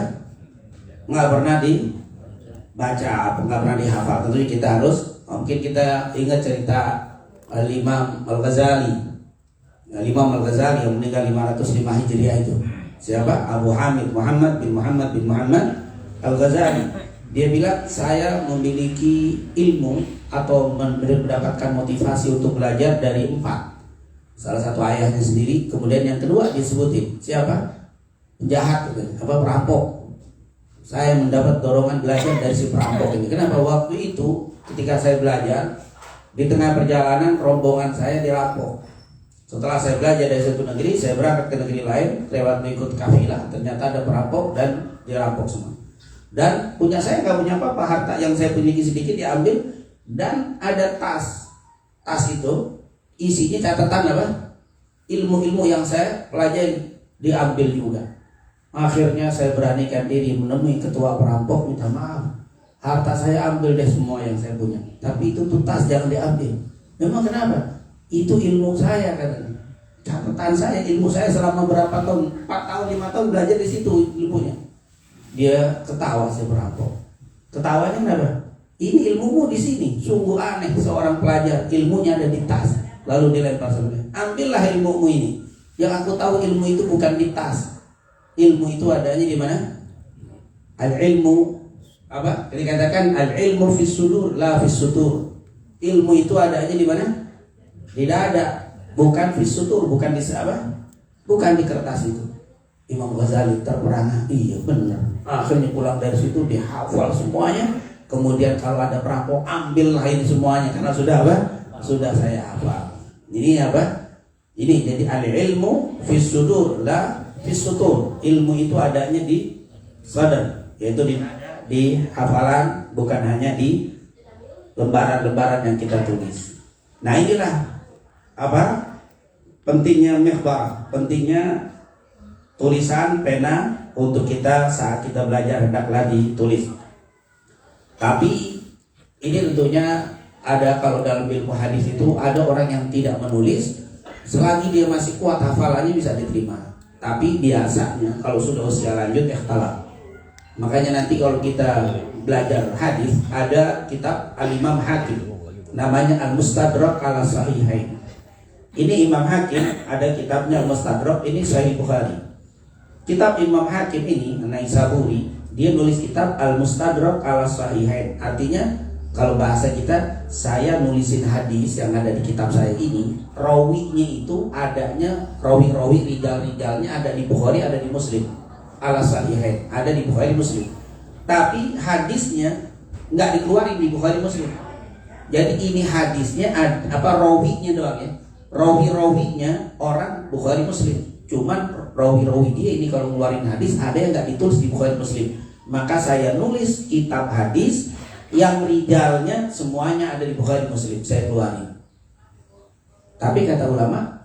Nggak pernah dibaca, nggak pernah dihafal. Tentunya kita harus, mungkin kita ingat cerita Imam Al-Ghazali. Imam Al-Ghazali yang meninggal 505 Hijriah itu. Siapa? Abu Hamid Muhammad bin Muhammad Al-Ghazali. Dia bilang, saya memiliki ilmu atau mendapatkan motivasi untuk belajar dari 4. Salah satu ayahnya sendiri. Kemudian yang kedua disebutin siapa? Penjahat, perampok. Saya mendapat dorongan belajar dari si perampok ini. Kenapa? Waktu itu ketika saya belajar, di tengah perjalanan rombongan saya dirampok. Setelah saya belajar dari satu negeri, saya berangkat ke negeri lain lewat mengikut kafilah. Ternyata ada perampok dan dirampok semua. Dan punya saya nggak punya apa-apa, harta yang saya miliki sedikit diambil, dan ada tas itu isinya catatan apa? Ilmu-ilmu yang saya pelajari diambil juga. Akhirnya saya beranikan diri menemui ketua perampok, minta maaf, harta saya ambil deh semua yang saya punya, tapi itu tuh tas jangan diambil. Memang kenapa? Itu ilmu saya katanya, catatan saya, ilmu saya selama berapa tahun, 4 tahun 5 tahun belajar di situ ilmunya. Dia ketawa si perampok. Ketawanya kenapa? Ini ilmumu di sini. Sungguh aneh seorang pelajar ilmunya ada di tas. Lalu dilempar sama dia. Ambillah ilmumu ini. Yang aku tahu ilmu itu bukan di tas. Ilmu itu adanya di mana? Al-ilmu apa? Dikatakan al-ilmu fis sudur la fis sutur. Ilmu itu adanya di mana? Di dada, bukan fis sutur, bukan di apa? Bukan di kertas itu. Imam Ghazali terperangah, iya benar. Akhirnya pulang dari situ dihafal semuanya. Kemudian kalau ada perampok, ambillah ini semuanya karena sudah apa? Sudah saya hafal. Ini apa? Ini jadi al-ilmu fis sudur la fis sutur. Ilmu itu adanya di sadar, yaitu di hafalan, bukan hanya di lembaran-lembaran yang kita tulis. Nah inilah apa? Pentingnya mikhbar, pentingnya tulisan pena untuk kita saat kita belajar hendaklah ditulis. Tapi ini tentunya ada, kalau dalam ilmu hadis itu ada orang yang tidak menulis selagi dia masih kuat hafalannya bisa diterima. Tapi biasanya kalau sudah usia lanjut ikhtilaf. Makanya nanti kalau kita belajar hadis ada kitab Al-Imam Hakim namanya Al-Mustadrak ala Sahihain. Ini Imam Hakim ada kitabnya Al-Mustadrak, ini Sahih Bukhari. Kitab Imam Hakim ini, Naisaburi, dia nulis kitab Al-Mustadrak ala Sahihain. Artinya kalau bahasa kita, saya nulisin hadis yang ada di kitab saya ini, rawinya itu adanya, rawi-rawi rijal-rijalnya ada di Bukhari, ada di Muslim. Ala Sahihain, ada di Bukhari Muslim. Tapi hadisnya nggak dikeluarin di Bukhari Muslim. Jadi ini hadisnya rawinya doang ya. rawi-rawinya orang Bukhari Muslim. Cuman rawi-rawi dia ini kalau ngeluarin hadis ada yang nggak ditulis di Bukhari Muslim. Maka saya nulis kitab hadis yang rijalnya semuanya ada di Bukhari Muslim, saya keluarin. Tapi kata ulama,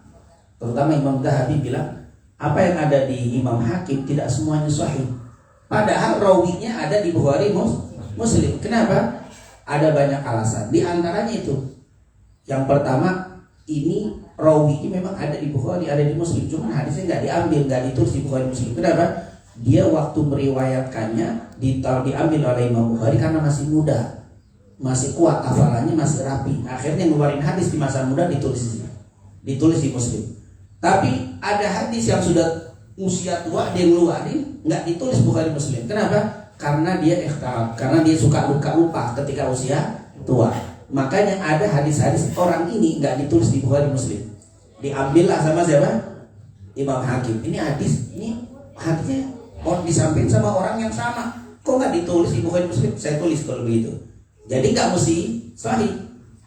terutama Imam Zahabi bilang, apa yang ada di Imam Hakim tidak semuanya sahih. Padahal rawinya ada di Bukhari Muslim. Kenapa? Ada banyak alasan. Di antaranya itu, yang pertama, ini rawi ini memang ada di Bukhari, ada di Muslim. Cuma hadisnya nggak diambil, nggak ditulis di Bukhari Muslim. Kenapa? Dia waktu meriwayatkannya diambil oleh Imam Bukhari karena masih muda, masih kuat hafalannya, masih rapi. Akhirnya ngeluarin hadis di masa muda ditulis di Muslim. Tapi ada hadis yang sudah usia tua dia ngeluarin nggak ditulis Bukhari Muslim. Kenapa? Karena dia ikhtilaf, karena dia suka lupa ketika usia tua. Makanya ada hadis-hadis orang ini nggak ditulis di Bukhari Muslim. Diambillah sama siapa? Imam Hakim. Ini hadisnya disampaikan sama orang yang sama. Kok nggak ditulis di Bukhari Muslim? Saya tulis kalau begitu. Jadi nggak mesti sahih.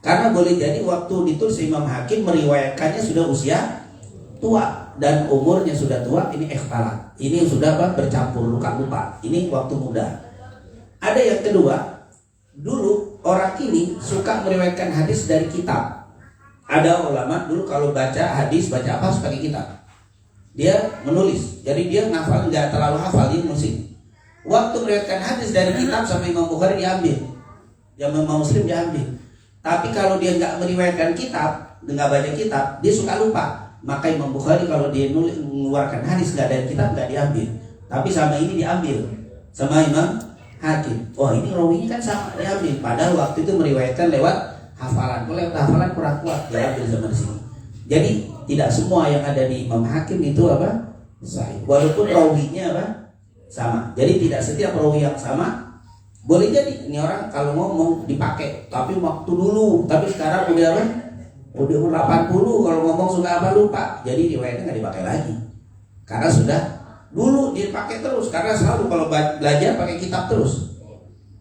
Karena boleh jadi waktu ditulis Imam Hakim meriwayatkannya sudah usia tua dan umurnya sudah tua, ini ikhtilat. Ini sudah bercampur luka. Ini waktu muda. Ada yang kedua, dulu orang ini suka meriwayatkan hadis dari kitab. Ada ulama dulu kalau baca hadis, baca apa harus pakai kitab. Dia menulis, jadi dia ngafal nggak terlalu hafal, dia nulis. Waktu meriwayatkan hadis dari kitab sampai Imam Bukhari diambil, yang Imam Muslim diambil. Tapi kalau dia nggak meriwayatkan kitab, nggak baca kitab, dia suka lupa. Maka Imam Bukhari kalau dia mengeluarkan hadis nggak dari kitab nggak diambil. Tapi sama ini diambil sama Imam Hakim. Oh ini rawinya kan sama diambil. Padahal waktu itu meriwayatkan lewat hafalan. Kalau lewat hafalan kurang kuat diambil sama di sini. Jadi tidak semua yang ada di Imam Hakim itu sahih. Walaupun rawinya sama. Jadi tidak setiap rawi yang sama. Boleh jadi ini orang kalau ngomong dipakai, tapi waktu dulu, tapi sekarang udah umur 80, kalau ngomong suka lupa. Jadi riwayatnya nggak dipakai lagi. Karena sudah dulu dipakai terus, karena selalu kalau belajar pakai kitab terus.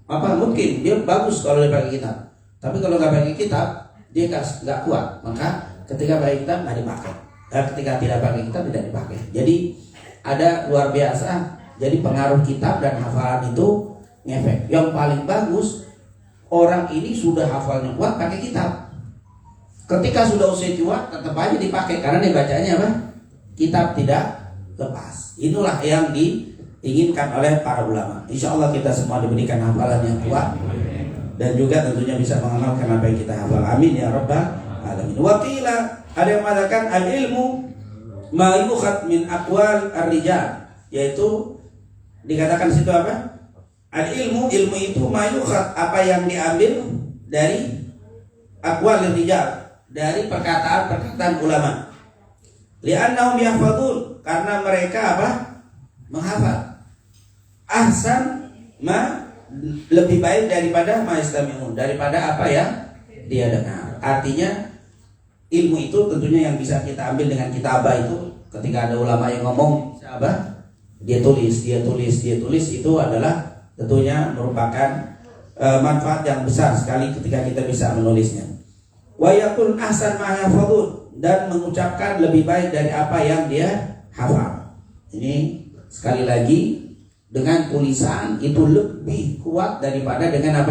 Mungkin dia bagus kalau dia pakai kitab. Tapi kalau nggak pakai kitab, dia nggak kuat. Maka ketika pakai kitab nggak dipakai. Ketika tidak pakai kitab tidak dipakai. Jadi ada luar biasa. Jadi pengaruh kitab dan hafalan itu ngefek. Yang paling bagus orang ini sudah hafalnya kuat pakai kitab. Ketika sudah usia tua tetap aja dipakai karena dia bacanya kitab tidak lepas. Itulah yang diinginkan oleh para ulama. Insya Allah kita semua diberikan hafalan yang kuat dan juga tentunya bisa mengamalkan apa yang kita hafal. Amin ya rabbal alamin. Wakila ada yang mengatakan al ilmu ma yukhad min aqwal ar-rijal, yaitu dikatakan situ apa? Al ilmu itu ma yukhad, apa yang diambil dari aqwal ar-rijal, dari perkataan ulama. Li'annahum yahfadun, karena mereka menghafal. Ahsan ma, lebih baik daripada ma'istami'un, daripada apa yang dia dengar. Artinya ilmu itu tentunya yang bisa kita ambil dengan kitabah itu. Ketika ada ulama yang ngomong dia tulis itu adalah tentunya merupakan manfaat yang besar sekali ketika kita bisa menulisnya. Wa yakun ahsan ma yahfadun, dan mengucapkan lebih baik dari apa yang dia hafal. Ini sekali lagi dengan tulisan itu lebih kuat daripada dengan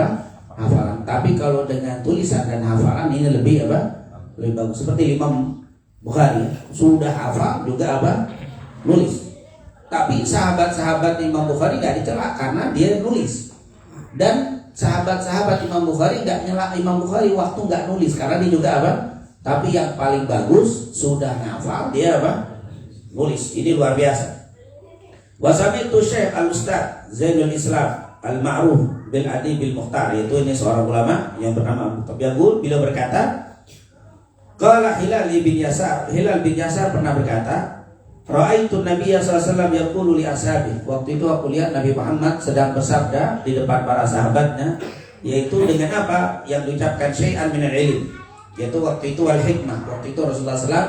hafalan. Tapi kalau dengan tulisan dan hafalan ini lebih bagus. Seperti Imam Bukhari sudah hafal juga nulis. Tapi sahabat-sahabat Imam Bukhari gak dicela karena dia nulis. Dan sahabat-sahabat Imam Bukhari nggak nyela Imam Bukhari waktu nggak nulis karena dia juga tapi yang paling bagus sudah ngafal dia nulis. Ini luar biasa. Wasami'tu Syekh Al-Ustaz Zainul Islam Al-Ma'ruf bin Adi bil Mukhtar, yaitu ini seorang ulama yang bernama Abu Tabyagul, beliau berkata, qala Hilal bin Yasar pernah berkata, ra'aitu Nabiya sallallahu alaihi wasallam yaqulu li ashabi. Waktu itu aku lihat Nabi Muhammad sedang bersabda di depan para sahabatnya, yaitu dengan apa yang diucapkan syai'an minal ilm, yaitu waktu itu wal hikmah. Waktu itu Rasulullah SAW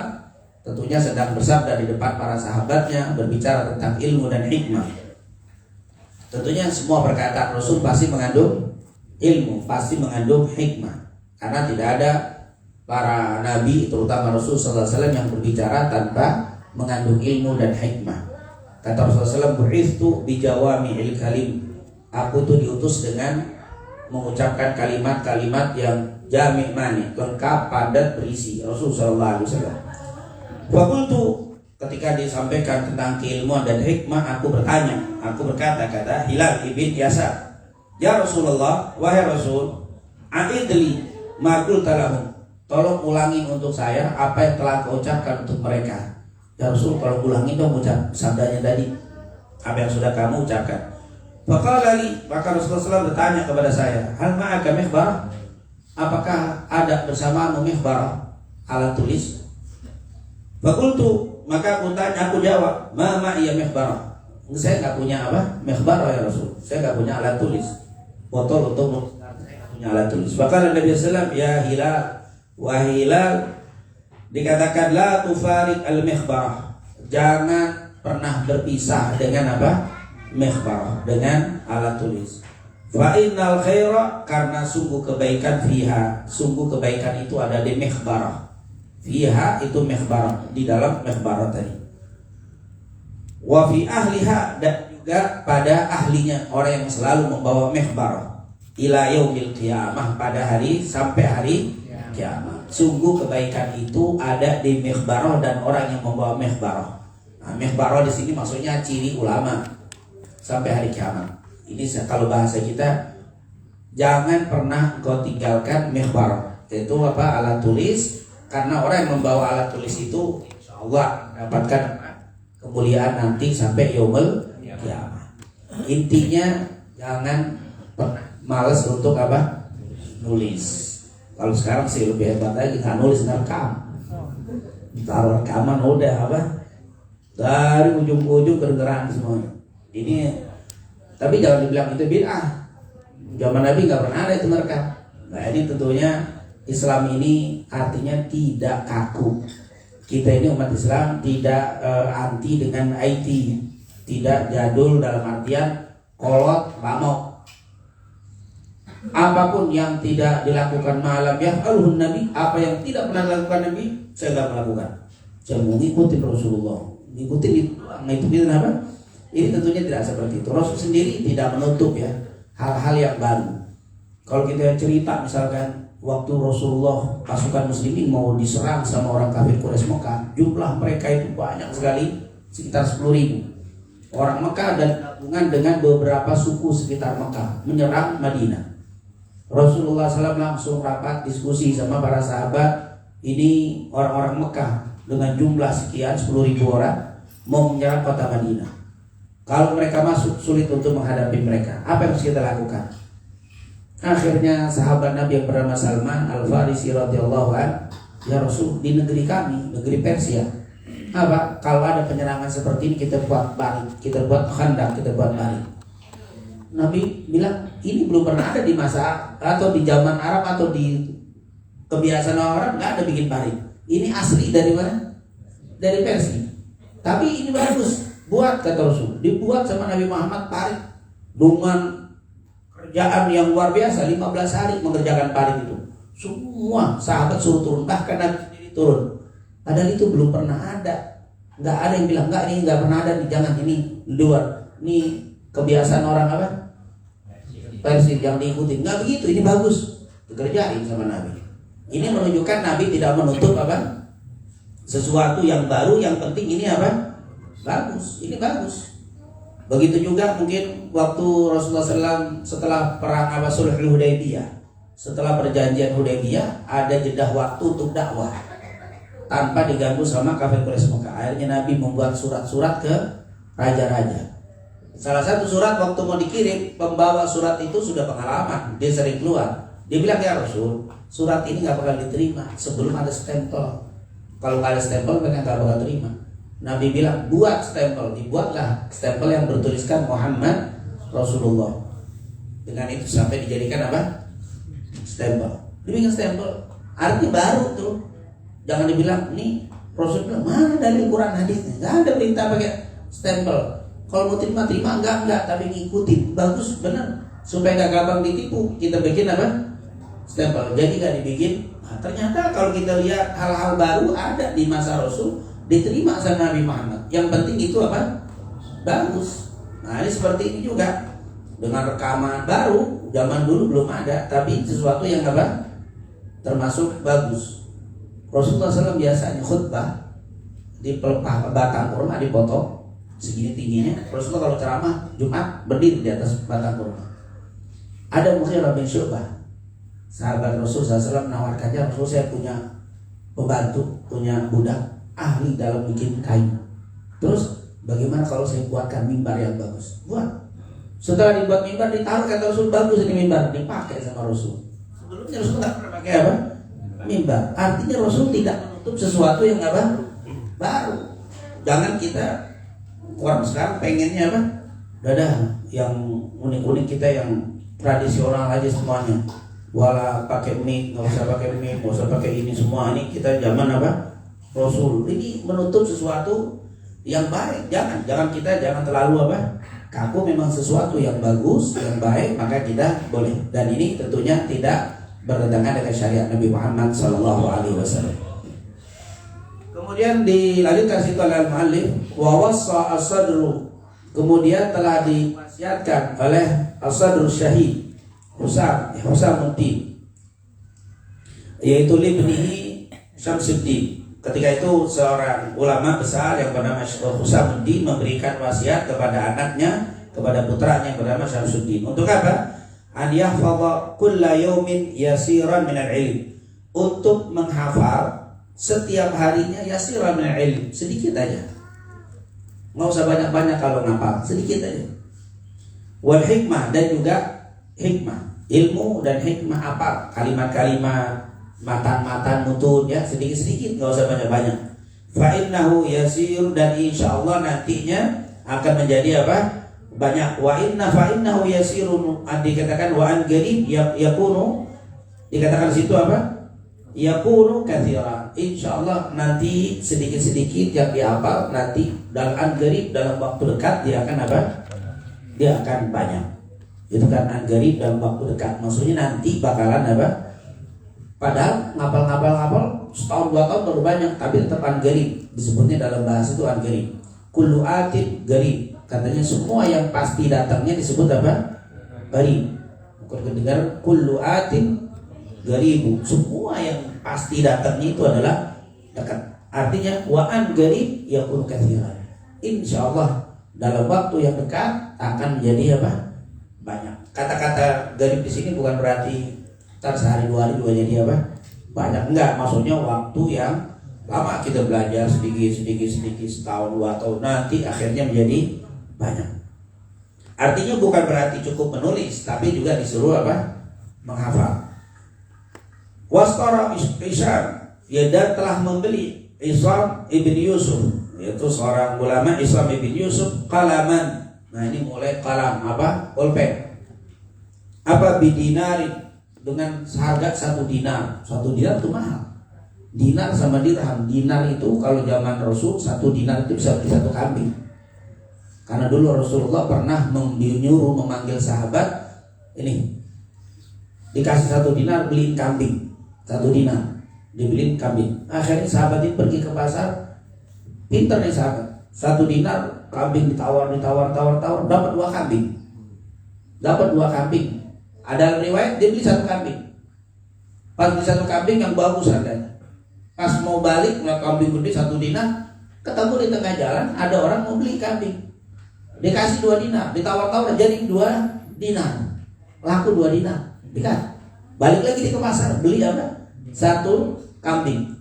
tentunya sedang bersabda di depan para sahabatnya, berbicara tentang ilmu dan hikmah. Tentunya semua perkataan Rasul pasti mengandung ilmu, pasti mengandung hikmah, karena tidak ada para nabi, terutama Rasul sallallahu alaihi wasallam yang berbicara tanpa mengandung ilmu dan hikmah. Kata Rasulullah SAW, "Bu'itsu bijawami'il kalim." Aku tuh diutus dengan mengucapkan kalimat-kalimat yang jami' mani, lengkap, padat, berisi. Rasulullah SAW. Fakultu, ketika disampaikan tentang keilmuan dan hikmah, aku bertanya, aku berkata, kata Hilal ibn Yasar, "Ya Rasulullah, wahai Rasul, a'idli ma qulta lahum." Tolong ulangin untuk saya apa yang telah kau ucapkan untuk mereka. Ya Rasul, kalau ulangin dong ucap sabdanya tadi, apa yang sudah kamu ucapkan. Faqala li, maka Rasulullah SAW bertanya kepada saya, "Hal ma'aka mihbarah?" Apakah ada bersamamu mihbarah, alat tulis? Faqultu, maka aku jawab, "Ma ma'iya mihbarah." Saya enggak punya apa? Mihbarah ya Rasul. Saya enggak punya alat tulis. Botol untuk punya alat tulis. Faqala Nabi sallallahu alaihi wasallam, "Ya Hilal, wa Hilal, dikatakan la tufarik al-mikhbarah." Jangan pernah berpisah dengan apa? Mikhbarah, dengan alat tulis. Fa innal khaira, karena sungguh kebaikan fiha, sungguh kebaikan itu ada di mikhbarah. Fiha itu mikhbarah, di dalam mikhbarah tadi. Wa fi ahliha, dan juga pada ahlinya, orang yang selalu membawa mikhbarah. Ila yaumil qiyamah, pada hari sampai hari kiamat. Sungguh kebaikan itu ada di mikhbarah dan orang yang membawa mikhbarah. Nah, mikhbarah di sini maksudnya ciri ulama sampai hari kiamat. Ini kalau bahasa kita, jangan pernah kau tinggalkan mikhbarah. Itu apa? Alat tulis. Karena orang yang membawa alat tulis itu insyaallah dapatkan kemuliaan nanti sampai yaumul kiamat. Intinya jangan pernah malas untuk apa? Nulis. Kalau sekarang sih lebih hebat lagi, nggak nulis, ngerekam. Taruh rekaman udah apa? Dari ujung ke ujung kedengeran semuanya. Ini, tapi jangan dibilang itu bid'ah. Zaman Nabi nggak pernah ada itu merekam. Nah ini tentunya Islam ini artinya tidak kaku. Kita ini umat Islam tidak anti dengan IT, tidak jadul dalam artian kolot, lamok. Apapun yang tidak dilakukan malam ya alhun Nabi, apa yang tidak pernah dilakukan Nabi, saya nggak melakukan. Saya mau ngikutin Rasulullah, ngikutin itu, ngikutin apa? Ini tentunya tidak seperti itu. Rasul sendiri tidak menutup ya hal-hal yang baru. Kalau kita cerita misalkan waktu Rasulullah pasukan muslimin mau diserang sama orang kafir Quraisy Mekah, jumlah mereka itu banyak sekali, sekitar 10.000 orang Mekah dan gabungan dengan beberapa suku sekitar Mekah menyerang Madinah. Rasulullah SAW langsung rapat diskusi sama para sahabat. Ini orang-orang Mekah dengan jumlah sekian 10.000 orang mau menyerang kota Madinah. Kalau mereka masuk sulit untuk menghadapi mereka. Apa yang harus kita lakukan? Akhirnya sahabat Nabi yang bernama Salman Al-Farisi radhiyallahu anhu, "Ya Rasul, di negeri kami, negeri Persia, apa kalau ada penyerangan seperti ini kita buat barik, kita buat khandak, kita buat barik." Nabi bilang, ini belum pernah ada di masa atau di zaman Arab atau di kebiasaan orang Arab, nggak ada bikin parit. Ini asli dari mana? Dari Persia. Tapi ini bagus, buat kata Rasul. Dibuat sama Nabi Muhammad parit dengan kerjaan yang luar biasa. 15 hari mengerjakan parit itu. Semua sahabat suruh turun, bahkan Nabi sendiri turun. Padahal itu belum pernah ada. Nggak ada yang bilang, nggak, ini nggak pernah ada, jangan, ini luar. Ini kebiasaan orang apa? Persia yang diikuti. Nggak begitu, ini bagus, dikerjain sama Nabi. Ini menunjukkan Nabi tidak menutup apa? Sesuatu yang baru, yang penting ini apa? Bagus, ini bagus. Begitu juga mungkin waktu Rasulullah SAW setelah perang Sulh Hudaybiyah, setelah perjanjian Hudaybiyah, ada jeda waktu untuk dakwah tanpa diganggu sama kafir Quraisy Mekah. Akhirnya Nabi membuat surat-surat ke raja-raja. Salah satu surat waktu mau dikirim, pembawa surat itu sudah pengalaman, dia sering keluar. Dia bilang, "Ya Rasul, surat ini nggak bakal diterima sebelum ada stempel. Kalau nggak ada stempel mereka nggak bakal terima." Nabi bilang, "Buat stempel." Dibuatlah stempel yang bertuliskan Muhammad Rasulullah. Dengan itu sampai dijadikan apa? Stempel. Dibikin stempel. Artinya baru tuh. Jangan dibilang, "Nih Rasul bilang, mana dari Quran hadisnya?" Nggak ada perintah pakai stempel. Kalau mau terima enggak, tapi ngikutin. Bagus, benar. Supaya nggak gampang ditipu, kita bikin apa? Stempel. Jadi nggak dibikin Nah, ternyata kalau kita lihat hal-hal baru ada di masa Rasul diterima sama Nabi Muhammad. Yang penting itu apa? Bagus. Nah ini seperti ini juga dengan rekaman baru, zaman dulu belum ada, tapi sesuatu yang apa? Termasuk bagus. Rasulullah SAW biasanya khutbah di pelepah batang kurma dipotong segini tingginya. Rasulullah kalau ceramah Jumat berdiri di atas batang kurma. Ada Mughirah bin Syu'bah, sahabat Rasul SAW, menawarkannya, Rasul saya punya pembantu, punya budak ahli dalam bikin kain. Terus bagaimana kalau saya buatkan mimbar yang bagus? Buat. Setelah dibuat mimbar, ditaruh, kata Rasul, bagus ini mimbar, dipakai sama Rasul. Sebelumnya Rasul nggak pernah pakai apa? Mimbar. Artinya Rasul tidak menutup sesuatu yang apa? Baru. Jangan kita orang sekarang pengennya apa? Dadah yang unik-unik, kita yang tradisional aja semuanya. Wala pakai mic, nggak usah pakai mic, nggak usah pakai ini semua. Ini kita zaman apa? Rasul. Ini menutup sesuatu yang baik. Jangan kita terlalu apa? Kaku. Memang sesuatu yang bagus, yang baik, maka kita boleh. Dan ini tentunya tidak bertentangan dengan syariat Nabi Muhammad SAW. Kemudian dilanjutkan situ oleh al-muallif, wa wassa as-sadru, kemudian telah diwasiatkan oleh as-sadru syahid Husamuddin, yaitu libnihi Syamsuddin. Ketika itu seorang ulama besar yang bernama Husamuddin memberikan wasiat kepada anaknya, kepada putranya yang bernama Syamsuddin. Untuk apa? An yahfadha kulla yaumin yasiran minal ilm, untuk menghafal setiap harinya yasiran minal ilm, sedikit aja. Nggak usah banyak-banyak kalau ngapal, sedikit aja. Wal hikmah, dan juga hikmah, ilmu dan hikmah, apa kalimat-kalimat, matan-matan, mutun, ya sedikit-sedikit, nggak usah banyak-banyak. Fa innahu yasir, dan insyaallah nantinya akan menjadi apa? Banyak. Wa innahu yasirun, dikatakan wa an qarib yakunu, dikatakan situ apa? Yakunu katsira. Insyaallah nanti sedikit-sedikit yang dihafal, nanti dalam an qarib, dalam waktu dekat dia akan apa? Dia akan banyak. Itu kan an-qarib, dalam waktu dekat. Maksudnya nanti bakalan apa? Padahal ngapal setahun 2 tahun baru banyak, tapi tetap an-qarib. Disebutnya dalam bahasa itu an-qarib. Kullu atin qarib. Katanya semua yang pasti datangnya disebut apa? Qarib. Bukan dengar kullu atin qaribu. Semua yang pasti datangnya itu adalah dekat. Artinya wa an-qarib yakun katsiran. Insyaallah dalam waktu yang dekat akan menjadi apa? Banyak. Kata-kata qarib di sini bukan berarti ntar sehari 2 hari juga jadi apa? Banyak. Enggak, maksudnya waktu yang lama kita belajar sedikit setahun 2 tahun, nanti akhirnya menjadi banyak. Artinya bukan berarti cukup menulis, tapi juga disuruh apa? Menghafal. Wastara Isham, ya, dan telah membeli Isham ibn Yusuf, yaitu seorang ulama, Isham ibn Yusuf, qalaman. Nah ini mulai kalam apa? Pulpen. Apa? Bidinari, dengan harga 1 dinar. 1 dinar itu mahal. Dinar sama dirham. Dinar itu kalau zaman Rasul 1 dinar itu bisa beli 1 kambing. Karena dulu Rasulullah pernah menyuruh memanggil sahabat, ini dikasih 1 dinar beliin kambing. 1 dinar dibeliin kambing. Akhirnya sahabat ini pergi ke pasar, pintar nih sahabat. 1 dinar kambing ditawar, dapat 2 kambing. Dapat 2 kambing. Ada riwayat dia beli 1 kambing. Pas beli 1 kambing yang bagus harganya. Pas mau balik ngeliat kambing gede 1 dinar, ketemu di tengah jalan ada orang mau beli kambing. Dikasih 2 dinar, ditawar-tawar jadi 2 dinar. Laku 2 dinar. Dikasih. Balik lagi ke pasar, beli apa? 1 kambing.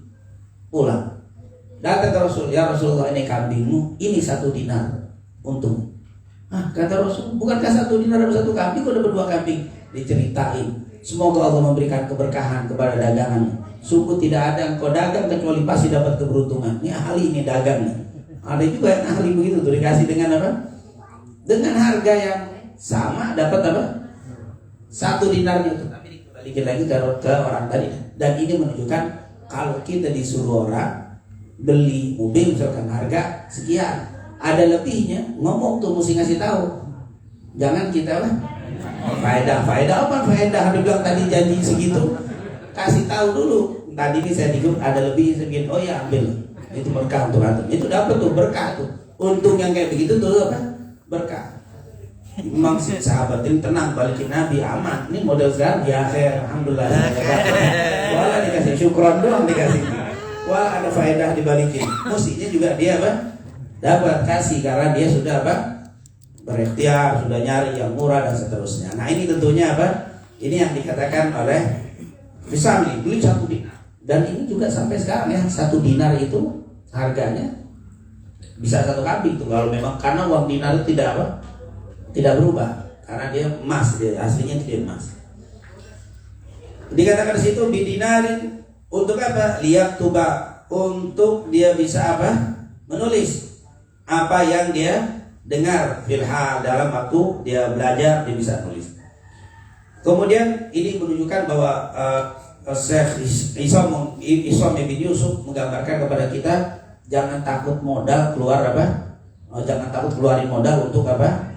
Pulang. Datang ke Rasul, ya Rasulullah, ini kambingmu, ini 1 dinar untung. Kata Rasul, bukankah 1 dinar dapat 1 kambing, kok dapat 2 kambing? Diceritain, semoga Allah memberikan keberkahan kepada dagangan. Sungguh tidak ada engkau dagang kecuali pasti dapat keberuntungan. Ini ahli, ini dagang nih. Ada juga yang ahli begitu tuh, dikasih dengan apa? Dengan harga yang sama dapat apa? 1 dinarnya itu. Tapi dikembalikan lagi ke orang tadi. Dan ini menunjukkan kalau kita disuruh orang beli mobil misalkan harga sekian, ada lebihnya, ngomong tuh mesti ngasih tahu. Jangan kita lah faedah apa faedah, ada bilang tadi janji segitu, kasih tahu dulu. Tadi ini saya tidur ada lebih sedikit, oh ya ambil, itu berkah untuk antum. Itu dapat tuh berkah tuh. Untung yang kayak begitu tuh apa? Berkah. Memang si sahabat ini tenang, balikin Nabi aman. Ini model sekarang di akhir, alhamdulillah. Wala dikasih syukron doang dikasih. Wala ada faedah dibalikin. Mestinya juga dia apa? Dapat kasih karena dia sudah apa? Berikhtiar, sudah nyari yang murah dan seterusnya. Nah ini tentunya apa? Ini yang dikatakan oleh Fisami, beli 1 dinar. Dan ini juga sampai sekarang ya, 1 dinar itu harganya bisa 1 kambing tuh kalau memang, karena uang dinar itu tidak apa? Tidak berubah karena dia emas, dia aslinya tidak emas. Dikatakan di situ bidinarin untuk apa? Lihat tuba, untuk dia bisa apa? Menulis apa yang dia dengar filhal, dalam waktu dia belajar dia bisa nulis. Kemudian ini menunjukkan bahwa Syekh Isam bin Yusuf menggambarkan kepada kita jangan takut modal keluar apa? Jangan takut keluarin modal untuk apa?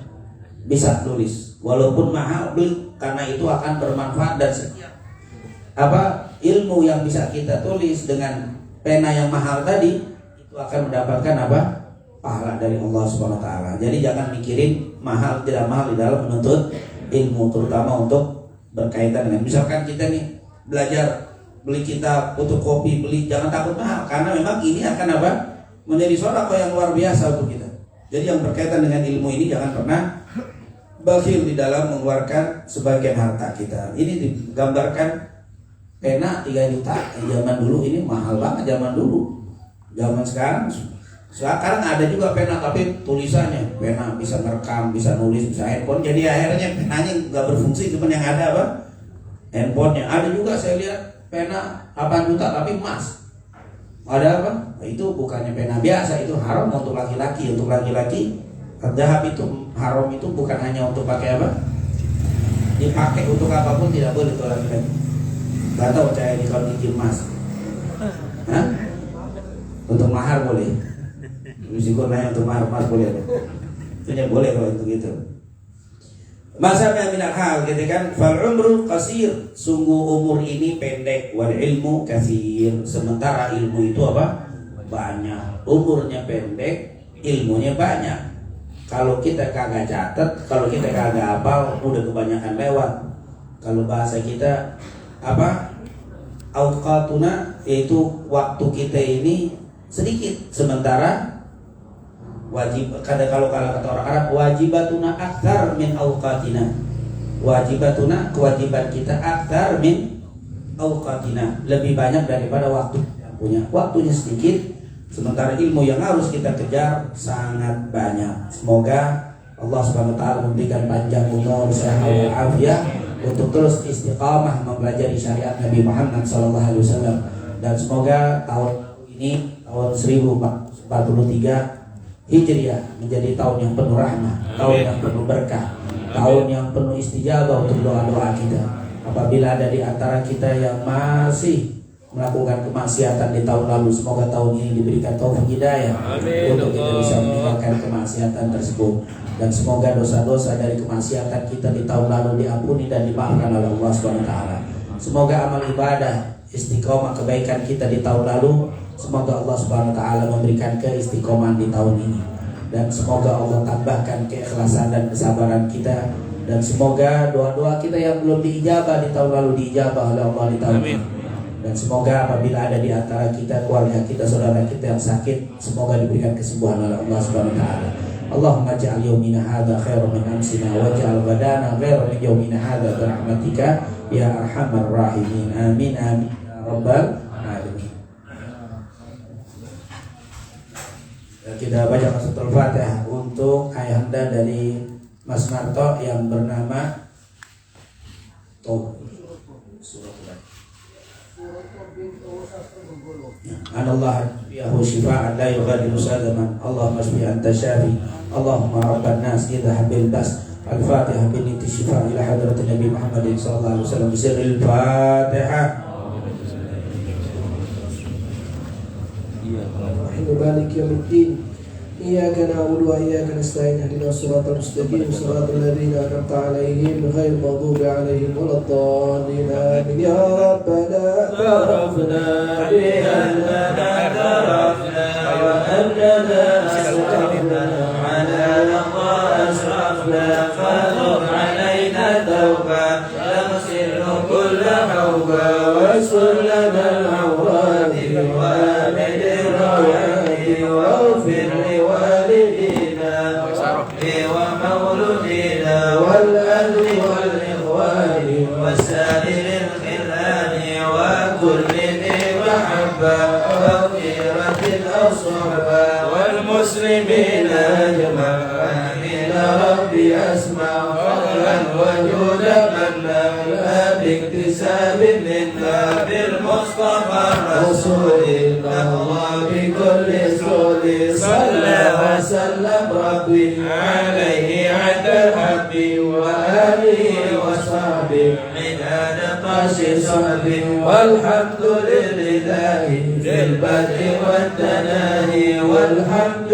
Bisa tulis. Walaupun mahal beli, karena itu akan bermanfaat dan setiap apa ilmu yang bisa kita tulis dengan pena yang mahal tadi itu akan mendapatkan apa? Pahala dari Allah Subhanahu wa taala. Jadi jangan mikirin mahal tidak mahal di dalam menuntut ilmu, terutama untuk berkaitan dengan misalkan kita nih belajar beli kitab, fotokopi, beli, jangan takut mahal karena memang ini akan apa? Menjadi sedekah yang luar biasa untuk kita. Jadi yang berkaitan dengan ilmu ini jangan pernah bakhil di dalam mengeluarkan sebagian harta kita. Ini digambarkan pena 3 juta zaman dulu, ini mahal banget zaman dulu. Zaman sekarang ada juga pena tapi tulisannya pena bisa merekam, bisa nulis, bisa handphone. Jadi akhirnya penanya nggak berfungsi, cuma yang ada apa? Handphonenya. Ada juga saya lihat pena 8 juta tapi emas. Ada apa? Itu bukannya pena biasa, itu haram untuk laki-laki. Untuk laki-laki zahab itu haram, itu bukan hanya untuk pakai apa? Dipakai untuk apapun tidak boleh untuk laki-laki. Gak tahu saya ini kalau nyicil emas. Hah? Untuk mahar boleh. Risiko nanya untuk mahar emas boleh. Itu boleh kalau untuk itu. Masanya minal hal gitu kan, fal umru qasir, sungguh umur ini pendek, wal ilmu katsir, sementara ilmu itu apa? Banyak. Umurnya pendek, ilmunya banyak. Kalau kita kagak catat, kalau kita kagak hafal, udah kebanyakan lewat. Kalau bahasa kita apa? Auqatuna, yaitu waktu kita ini sedikit, sementara wajib, kalau kata orang Arab, wajibatuna aktsar min auqatina. Wajibatuna, kewajiban kita aktsar min auqatina, lebih banyak daripada waktu yang punya. Waktunya sedikit, sementara ilmu yang harus kita kejar sangat banyak. Semoga Allah Subhanahu wa taala memberikan panjang umur, sehat walafiat untuk terus istiqamah mempelajari syariat Nabi Muhammad SAW. Dan semoga tahun ini, tahun 1443 Hijriah, menjadi tahun yang penuh rahmah, tahun yang penuh berkah, tahun yang penuh istijabah untuk doa-doa kita. Apabila ada di antara kita yang masih melakukan kemaksiatan di tahun lalu, semoga tahun ini diberikan taufik hidayah untuk kita bisa meninggalkan kemaksiatan tersebut. Dan semoga dosa-dosa dari kemaksiatan kita di tahun lalu diampuni dan dimaafkan oleh Allah SWT. Semoga amal ibadah, istiqomah kebaikan kita di tahun lalu, semoga Allah Subhanahu wa taala memberikan keistiqomahan di tahun ini. Dan semoga Allah tambahkan keikhlasan dan kesabaran kita. Dan semoga doa-doa kita yang belum diijabah di tahun lalu diijabah oleh Allah di tahun ini. Dan semoga apabila ada di antara kita, keluarga kita, saudara kita yang sakit, semoga diberikan kesembuhan oleh Allah Subhanahu wa taala. Allahumma ja'al yawmina hadha khairan min amsina waj'al ghadana khairan min yawmina hadha birahmatika ya arhamar rahimin. Amin amin ya rabbal alamin. Kita baca Suratul Fatihah untuk ayahanda dari Mas Marto yang bernama Anallah yahu shifa'an la yughadiru sadaman. Allahumma shfi anta syafi. Allahumma rabban nas idhhab bil bas. Al-Fatihah bi niyyati shifa' ila hadratin Nabi Muhammadin sallallahu alaihi wasallam. Bisirril Fatihah. Malik yaumiddin. إياك نعبد وإياك نستعين اهدنا الصراط المستقيم صراط الذين أنعمت عليهم غير المغضوب عليهم ولا الضالين آمين يا ربنا اعترفنا بأننا اعترفنا وأننا أسرفنا على لظى أسرفنا فتب علينا توبة تغسل كل حوبة واستر لنا العورات وآمن الروعات واغفر لوالدينا ومولودينا والأهل والإخوان وسائر الخلان وكل ذي محبة وغيرة أو صحبة والمسلمين أجمعين ربي أسمع فضلا وجودا منا باكتساب منا بالمصطفى الرسول الله بكل سول صلى وسلم ربي عليه عند الحب وآله وصحبه عناد قاش صحبه والحمد لله في البدء والتناهي والحمد